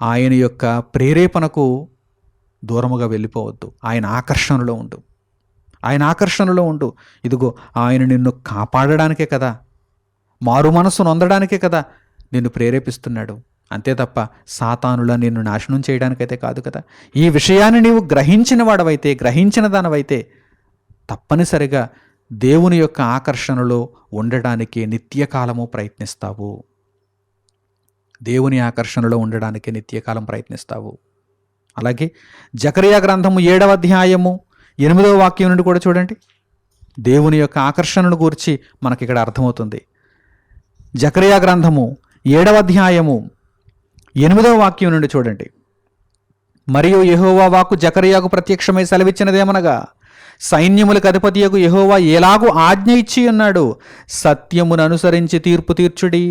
ఆయన యొక్క ప్రేరేపణకు దూరముగా వెళ్ళిపోవద్దు. ఆయన ఆకర్షణలో ఉండు. ఆయన ఆకర్షణలో ఉండు. ఇదిగో ఆయన నిన్ను కాపాడడానికే కదా, మారు మనసు నొందడానికే కదా నిన్ను ప్రేరేపిస్తున్నాడు. అంతే తప్ప సాతానులా నిన్ను నాశనం చేయడానికైతే కాదు కదా. ఈ విషయాన్ని నీవు గ్రహించిన వాడవైతే, గ్రహించిన దానవైతే తప్పనిసరిగా దేవుని యొక్క ఆకర్షణలో ఉండడానికి నిత్యకాలము ప్రయత్నిస్తావు. దేవుని ఆకర్షణలో ఉండడానికి నిత్యకాలం ప్రయత్నిస్తావు. అలాగే జకరియా గ్రంథము 7వ అధ్యాయము 8వ వాక్యం నుండి కూడా చూడండి. దేవుని యొక్క ఆకర్షణను గురించి మనకి ఇక్కడ అర్థమవుతుంది. జకరియా గ్రంథము 7వ అధ్యాయము 8వ వాక్యం నుండి చూడండి. మరియు యెహోవా వాక్కు జకరియాకు ప్రత్యక్షమై సెలవిచ్చినదేమనగా, సైన్యములకు అధిపతియగు యెహోవా ఎలాగూ ఆజ్ఞ ఇచ్చి ఉన్నాడు, సత్యమును అనుసరించి తీర్పు తీర్చుడి,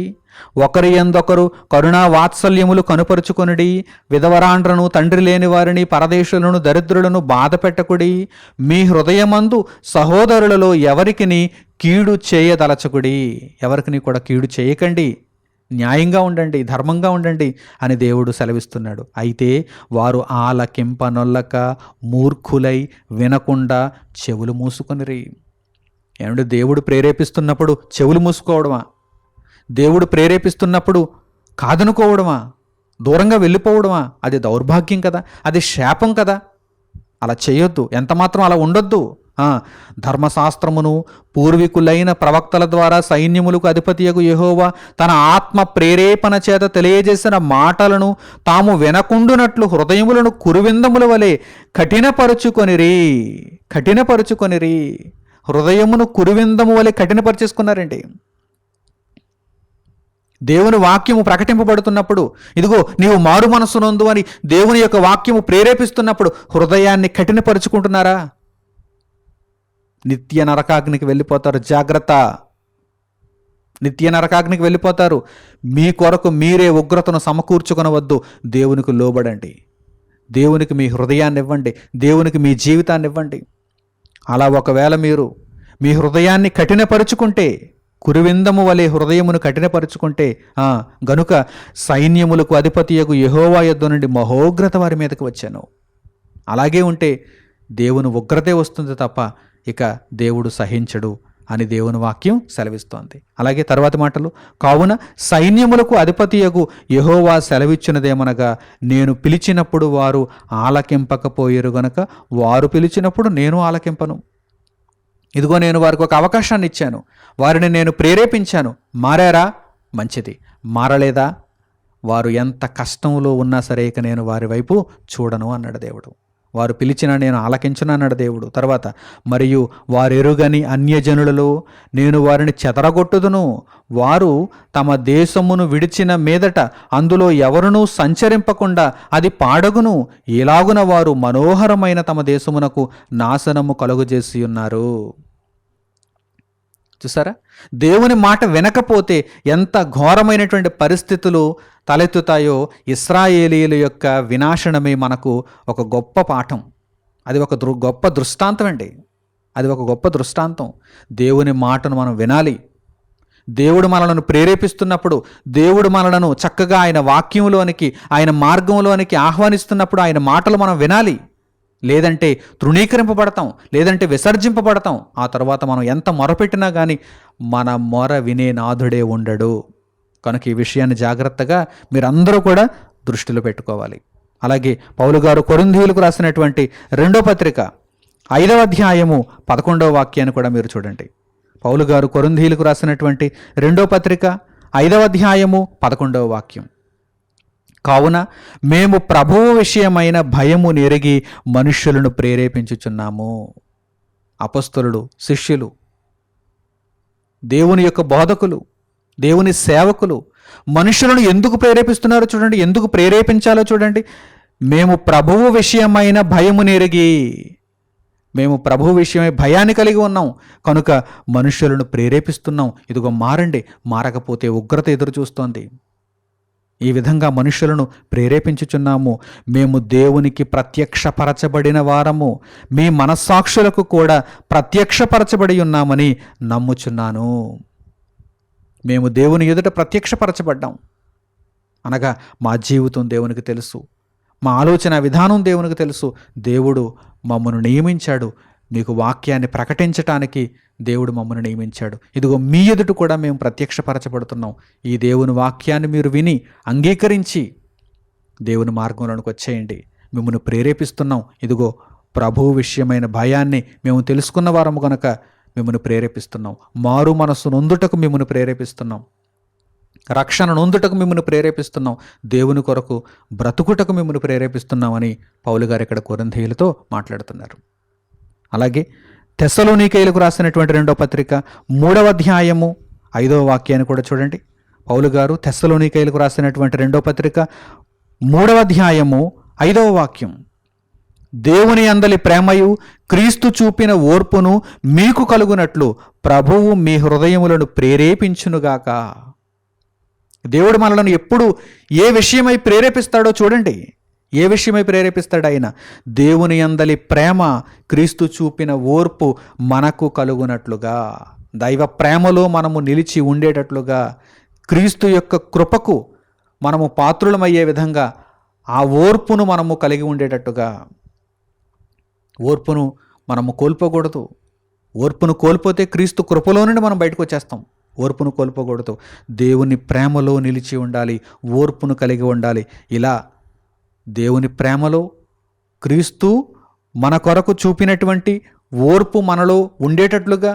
ఒకరి యందొకరు కరుణా వాత్సల్యములు కనుపరుచుకొనుడి, విధవరాండ్రను తండ్రి లేని వారిని పరదేశులను దరిద్రులను బాధ పెట్టకుడి, మీ హృదయమందు సహోదరులలో ఎవరికిని కీడు చేయదలచకుడి. ఎవరికిని కూడా కీడు చేయకండి, న్యాయంగా ఉండండి, ధర్మంగా ఉండండి అని దేవుడు సెలవిస్తున్నాడు. అయితే వారు ఆలకింపనొల్లక మూర్ఖులై వినకుండా చెవులు మూసుకొనిరి. ఏమంటే దేవుడు ప్రేరేపిస్తున్నప్పుడు చెవులు మూసుకోవడమా? దేవుడు ప్రేరేపిస్తున్నప్పుడు కాదనుకోవడమా? దూరంగా వెళ్ళిపోవడమా? అది దౌర్భాగ్యం కదా, అది శాపం కదా. అలా చేయొద్దు, ఎంతమాత్రం అలా ఉండొద్దు. ధర్మశాస్త్రమును పూర్వీకులైన ప్రవక్తల ద్వారా సైన్యములకు అధిపతియగు యెహోవా తన ఆత్మ ప్రేరేపణ చేత తెలియజేసిన మాటలను తాము వినకుండునట్లు హృదయములను కురువిందముల వలె కఠినపరుచుకొనిరి. హృదయమును కురువిందము వలె కఠినపరిచేసుకున్నారండి. దేవుని వాక్యము ప్రకటింపబడుతున్నప్పుడు, ఇదిగో నీవు మారు మనస్సు నొందు అని దేవుని యొక్క వాక్యము ప్రేరేపిస్తున్నప్పుడు హృదయాన్ని కఠినపరుచుకుంటున్నారా? నిత్య నరకాగ్నికి వెళ్ళిపోతారు. జాగ్రత్త, నిత్య నరకాగ్నికి వెళ్ళిపోతారు. మీ కొరకు మీరే ఉగ్రతను సమకూర్చుకొనవద్దు. దేవునికి లోబడండి. దేవునికి మీ హృదయాన్ని ఇవ్వండి. దేవునికి మీ జీవితాన్ని ఇవ్వండి. అలా ఒకవేళ మీరు మీ హృదయాన్ని కఠినపరుచుకుంటే, కురువిందము వలె హృదయమును కఠినపరుచుకుంటే, గనుక సైన్యములకు అధిపతియగు యెహోవా యొద్ద నుండి మహోగ్రత వారి మీదకి వచ్చాను. అలాగే ఉంటే దేవుని ఉగ్రతే వస్తుంది తప్ప ఇక దేవుడు సహించడు అని దేవుని వాక్యం సెలవిస్తోంది. అలాగే తర్వాతి మాటలు, కావున సైన్యములకు అధిపతియగు యెహోవా సెలవిచ్చినదేమనగా, నేను పిలిచినప్పుడు వారు ఆలకింపకపోయారు గనక వారు పిలిచినప్పుడు నేను ఆలకింపను. ఇదిగో నేను వారికి ఒక అవకాశాన్ని ఇచ్చాను, వారిని నేను ప్రేరేపించాను. మారారా? మంచిది. మారలేదా? వారు ఎంత కష్టంలో ఉన్నా సరే ఇక నేను వారి వైపు చూడను అన్నాడు దేవుడు. వారు పిలిచిన నేను ఆలకించును అన్నాడు దేవుడు. తర్వాత మరియు వారెరుగని అన్యజనులలో నేను వారిని చెదరగొట్టుదును, వారు తమ దేశమును విడిచిన మీదట అందులో ఎవరునూ సంచరింపకుండా అది పాడగును, ఎలాగున వారు మనోహరమైన తమ దేశమునకు నాశనము కలుగజేసి ఉన్నారు. చూసారా, దేవుని మాట వినకపోతే ఎంత ఘోరమైనటువంటి పరిస్థితులు తలెత్తుతాయో ఇశ్రాయేలీయుల యొక్క వినాశనమే మనకు ఒక గొప్ప పాఠం. అది ఒక గొప్ప దృష్టాంతం అండి. అది ఒక గొప్ప దృష్టాంతం. దేవుని మాటను మనం వినాలి. దేవుడు మనలను ప్రేరేపిస్తున్నప్పుడు, దేవుడు మనలను చక్కగా ఆయన వాక్యంలోనికి, ఆయన మార్గంలోనికి ఆహ్వానిస్తున్నప్పుడు ఆయన మాటలు మనం వినాలి. లేదంటే తృణీకరింపబడతాం, లేదంటే విసర్జింపబడతాం. ఆ తర్వాత మనం ఎంత మొరపెట్టినా కానీ మన మొర వినే నాథుడే ఉండడు. కనుక ఈ విషయాన్ని జాగ్రత్తగా మీరందరూ కూడా దృష్టిలో పెట్టుకోవాలి. అలాగే పౌలు గారు కొరింథీయులకు రాసినటువంటి 2వ పత్రిక 5వ అధ్యాయము 11వ వాక్యాన్ని కూడా మీరు చూడండి. పౌలు గారు కొరింథీయులకు రాసినటువంటి 2వ పత్రిక 5వ అధ్యాయము 11వ వాక్యం. కావున మేము ప్రభువు విషయమైన భయము నెరిగి మనుష్యులను ప్రేరేపించుచున్నాము. అపొస్తలులు, శిష్యులు, దేవుని యొక్క బోధకులు, దేవుని సేవకులు మనుషులను ఎందుకు ప్రేరేపిస్తున్నారో చూడండి, ఎందుకు ప్రేరేపించాలో చూడండి. మేము ప్రభువు విషయమైన భయము నెరిగి, మేము ప్రభువు విషయమై భయాన్ని కలిగి ఉన్నాం కనుక మనుషులను ప్రేరేపిస్తున్నాం. ఇదిగో మారండి, మారకపోతే ఉగ్రత ఎదురు చూస్తోంది. ఈ విధంగా మనుషులను ప్రేరేపించుచున్నాము. మేము దేవునికి ప్రత్యక్షపరచబడిన వారము, మీ మనస్సాక్షులకు కూడా ప్రత్యక్షపరచబడి ఉన్నామని నమ్ముచున్నాను. మేము దేవుని ఎదుట ప్రత్యక్షపరచబడ్డాం అనగా మా జీవితం దేవునికి తెలుసు, మా ఆలోచన విధానం దేవునికి తెలుసు. దేవుడు మమ్మను నియమించాడు, మీకు వాక్యాన్ని ప్రకటించటానికి దేవుడు మమ్మల్ని నియమించాడు. ఇదిగో మీ ఎదుట కూడా మేము ప్రత్యక్షపరచబడుతున్నాం. ఈ దేవుని వాక్యాన్ని మీరు విని అంగీకరించి దేవుని మార్గంలోనికి వచ్చేయండి. మిమ్మల్ని ప్రేరేపిస్తున్నాం. ఇదిగో ప్రభువు విషయమైన భయాన్ని మేము తెలుసుకున్న వారము కనుక మిమ్మల్ని ప్రేరేపిస్తున్నాం. మారు మనస్సు నొందుటకు మిమ్మల్ని ప్రేరేపిస్తున్నాం. రక్షణ నొందుటకు మిమ్మల్ని ప్రేరేపిస్తున్నాం. దేవుని కొరకు బ్రతుకుటకు మిమ్మల్ని ప్రేరేపిస్తున్నామని పౌలు గారు ఇక్కడ కొరింథీయులతో మాట్లాడుతున్నారు. అలాగే తెస్సలోనికైలకు రాసినటువంటి 2వ పత్రిక 3వ అధ్యాయము 5వ వాక్యాన్ని కూడా చూడండి. పౌలు గారు తెస్సలోనికైలకు రాసినటువంటి 2వ పత్రిక 3వ అధ్యాయము 5వ వాక్యం. దేవుని అందలి ప్రేమయు క్రీస్తు చూపిన ఓర్పును మీకు కలుగునట్లు ప్రభువు మీ హృదయములను ప్రేరేపించునుగాక. దేవుడు మనలను ఎప్పుడు ఏ విషయమై ప్రేరేపిస్తాడో చూడండి. ఏ విషయమై ప్రేరేపిస్తాడు ఆయన? దేవుని అందలి ప్రేమ, క్రీస్తు చూపిన ఓర్పు మనకు కలుగునట్లుగా, దైవ ప్రేమలో మనము నిలిచి ఉండేటట్లుగా, క్రీస్తు యొక్క కృపకు మనము పాత్రులమయ్యే విధంగా ఆ ఓర్పును మనము కలిగి ఉండేటట్టుగా. ఓర్పును మనము కోల్పోకూడదు. ఓర్పును కోల్పోతే క్రీస్తు కృపలో నుండి మనం బయటకు వచ్చేస్తాం. ఓర్పును కోల్పోకూడదు. దేవుని ప్రేమలో నిలిచి ఉండాలి, ఓర్పును కలిగి ఉండాలి. ఇలా దేవుని ప్రేమలో క్రీస్తు మన కొరకు చూపినటువంటి ఓర్పు మనలో ఉండేటట్లుగా,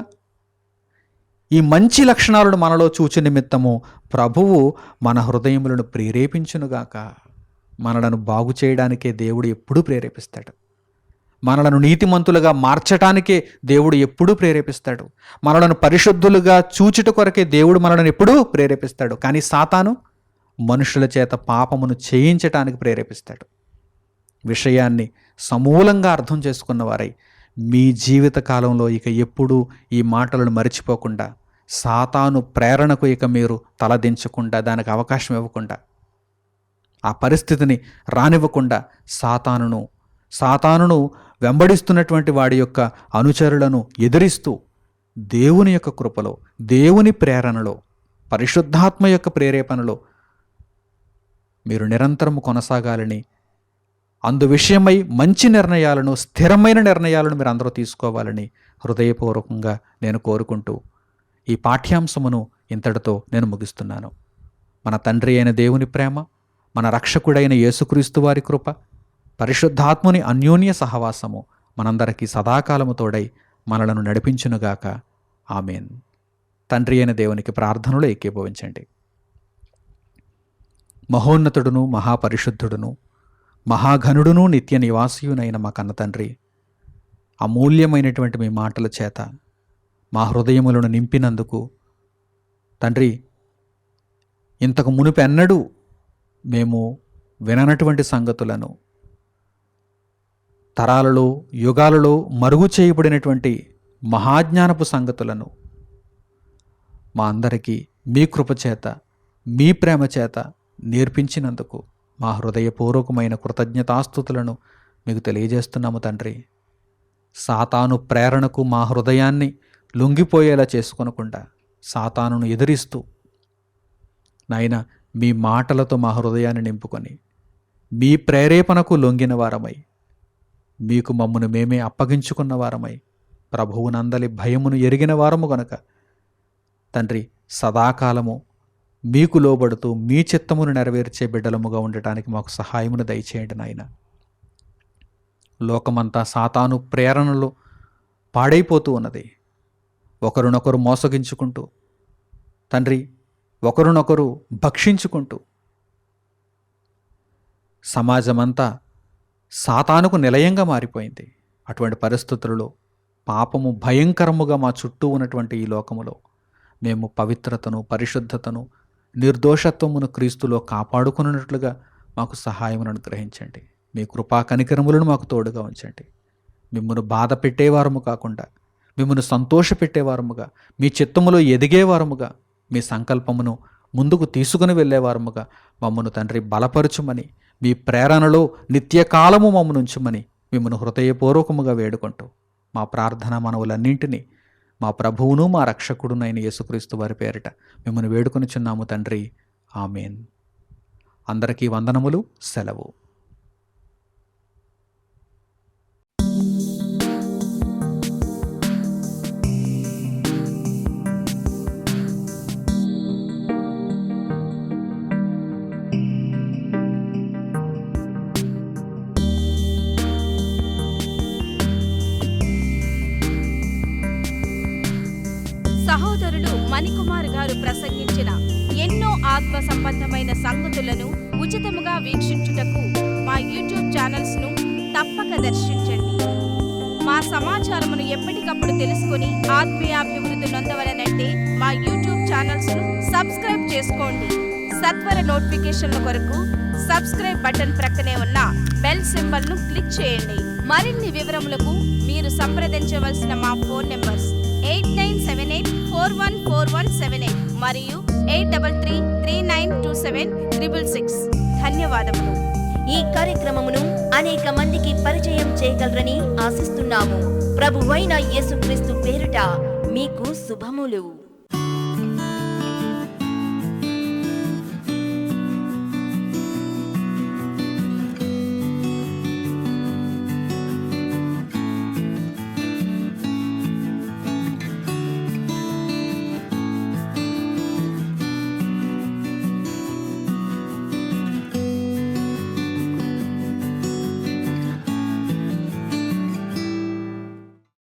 ఈ మంచి లక్షణాలను మనలో చూచు నిమిత్తము ప్రభువు మన హృదయములను ప్రేరేపించునుగాక. మనలను బాగు చేయడానికే దేవుడు ఎప్పుడూ ప్రేరేపిస్తాడు. మనలను నీతిమంతులుగా మార్చటానికే దేవుడు ఎప్పుడూ ప్రేరేపిస్తాడు. మనలను పరిశుద్ధులుగా చూచుట కొరకే దేవుడు మనలను ఎప్పుడూ ప్రేరేపిస్తాడు. కానీ సాతాను మనుషుల చేత పాపమును చేయించటానికి ప్రేరేపిస్తాడు. విషయాన్ని సమూలంగా అర్థం చేసుకున్న వారై మీ జీవిత కాలంలో ఇక ఎప్పుడూ ఈ మాటలను మరిచిపోకుండా, సాతాను ప్రేరణకు ఇక మీరు తలదించకుండా, దానికి అవకాశం ఇవ్వకుండా, ఆ పరిస్థితిని రానివ్వకుండా సాతానును వెంబడిస్తున్నటువంటి వాడి యొక్క అనుచరులను ఎదిరిస్తూ దేవుని యొక్క కృపలో, దేవుని ప్రేరణలో, పరిశుద్ధాత్మ యొక్క ప్రేరేపణలో మీరు నిరంతరము కొనసాగాలని, అందు విషయమై మంచి నిర్ణయాలను, స్థిరమైన నిర్ణయాలను మీరు అందరూ తీసుకోవాలని హృదయపూర్వకంగా నేను కోరుకుంటూ ఈ పాఠ్యాంశమును ఇంతటితో నేను ముగిస్తున్నాను. మన తండ్రి అయిన దేవుని ప్రేమ, మన రక్షకుడైన యేసుక్రీస్తు వారి కృప, పరిశుద్ధాత్ముని అన్యోన్య సహవాసము మనందరికీ సదాకాలము తోడై మనలను నడిపించునుగాక. ఆమేన్. తండ్రి అయిన దేవునికి ప్రార్థనలో ఏకీభవించండి. మహోన్నతుడును, మహాపరిశుద్ధుడును, మహాఘనుడును నిత్య నివాసియునైన మా కన్న తండ్రి, అమూల్యమైనటువంటి మీ మాటల చేత మా హృదయములను నింపినందుకు తండ్రి, ఇంతకు మునుపెన్నడూ మేము విననటువంటి సంగతులను, తరాలలో యుగాలలో మరుగు చేయబడినటువంటి మహాజ్ఞానపు సంగతులను మా అందరికీ మీ కృపచేత, మీ ప్రేమ చేత నేర్పించినందుకు మా హృదయపూర్వకమైన కృతజ్ఞతాస్తుతులను మీకు తెలియజేస్తున్నాము తండ్రి. సాతాను ప్రేరణకు మా హృదయాన్ని లొంగిపోయేలా చేసుకొనకుండా, సాతానును ఎదిరిస్తూ నాయన మీ మాటలతో మా హృదయాన్ని నింపుకొని, మీ ప్రేరేపణకు లొంగిన వారమై, మీకు మమ్మను మేమే అప్పగించుకున్న వారమై, ప్రభువునందలి భయమును ఎరిగిన వారము గనుక తండ్రి, సదాకాలము మీకు లోబడుతూ మీ చిత్తమును నెరవేర్చే బిడ్డలముగా ఉండటానికి మాకు సహాయమును దయచేయండి నాయన. లోకమంతా సాతాను ప్రేరణలో పాడైపోతూ ఉన్నది. ఒకరినొకరు మోసగించుకుంటూ తండ్రి, ఒకరినొకరు భక్షించుకుంటూ సమాజమంతా సాతానుకు నిలయంగా మారిపోయింది. అటువంటి పరిస్థితులలో పాపము భయంకరముగా మా చుట్టూ ఉన్నటువంటి ఈ లోకములో మేము పవిత్రతను, పరిశుద్ధతను, నిర్దోషత్వమును క్రీస్తులో కాపాడుకున్నట్లుగా మాకు సహాయమును అనుగ్రహించండి. మీ కృపా కనికరములను మాకు తోడుగా ఉంచండి. మిమ్మల్ని బాధ పెట్టేవారము కాకుండా, మిమ్మల్ని సంతోషపెట్టేవారముగా, మీ చిత్తములో ఎదిగేవారముగా, మీ సంకల్పమును ముందుకు తీసుకుని వెళ్ళేవారముగా మమ్మను తండ్రి బలపరచుమని, మీ ప్రేరణలో నిత్యకాలము మమ్మను ఉంచుమని మిమ్మల్ని హృదయపూర్వకముగా వేడుకుంటూ మా ప్రార్థన మనవులన్నింటినీ మా ప్రభువును మా రక్షకుడునైన యేసుక్రీస్తు వారి పేరిట మిమ్మల్ని వేడుకొనిచున్నాము తండ్రి. ఆమేన్. అందరికీ వందనములు. సెలవు. సహోదరులు మణికుమార్ గారు ప్రసంగించిన ఎన్నో ఆత్మ సంబంధమైన సంగతులను ఉచితముగా వీక్షించుటకు మా యూట్యూబ్ ఛానల్స్ ను తప్పక దర్శించండి. మా సమాచారమును ఎప్పటికప్పుడు తెలుసుకొని ఆత్మీయాభివృద్ధి నొందవలనంటే మా యూట్యూబ్ ఛానల్స్ ను సబ్స్క్రైబ్ చేసుకోండి. సత్వర నోటిఫికేషన్ల కొరకు సబ్స్క్రైబ్ బటన్ ప్రక్కనే ఉన్న బెల్ సింబల్ ను క్లిక్ చేయండి. మరిన్ని వివరములకు మీరు సంప్రదించవలసిన మా ఫోన్ నెంబర్స్ 8978414178 మరియు 83392766. ధన్యవాదములు. ఈ కార్యక్రమమును అనేక మందికి పరిచయం చేయగలరని ఆశిస్తున్నాము. ప్రభువైన యేసుక్రీస్తు పేరిట మీకు శుభములు.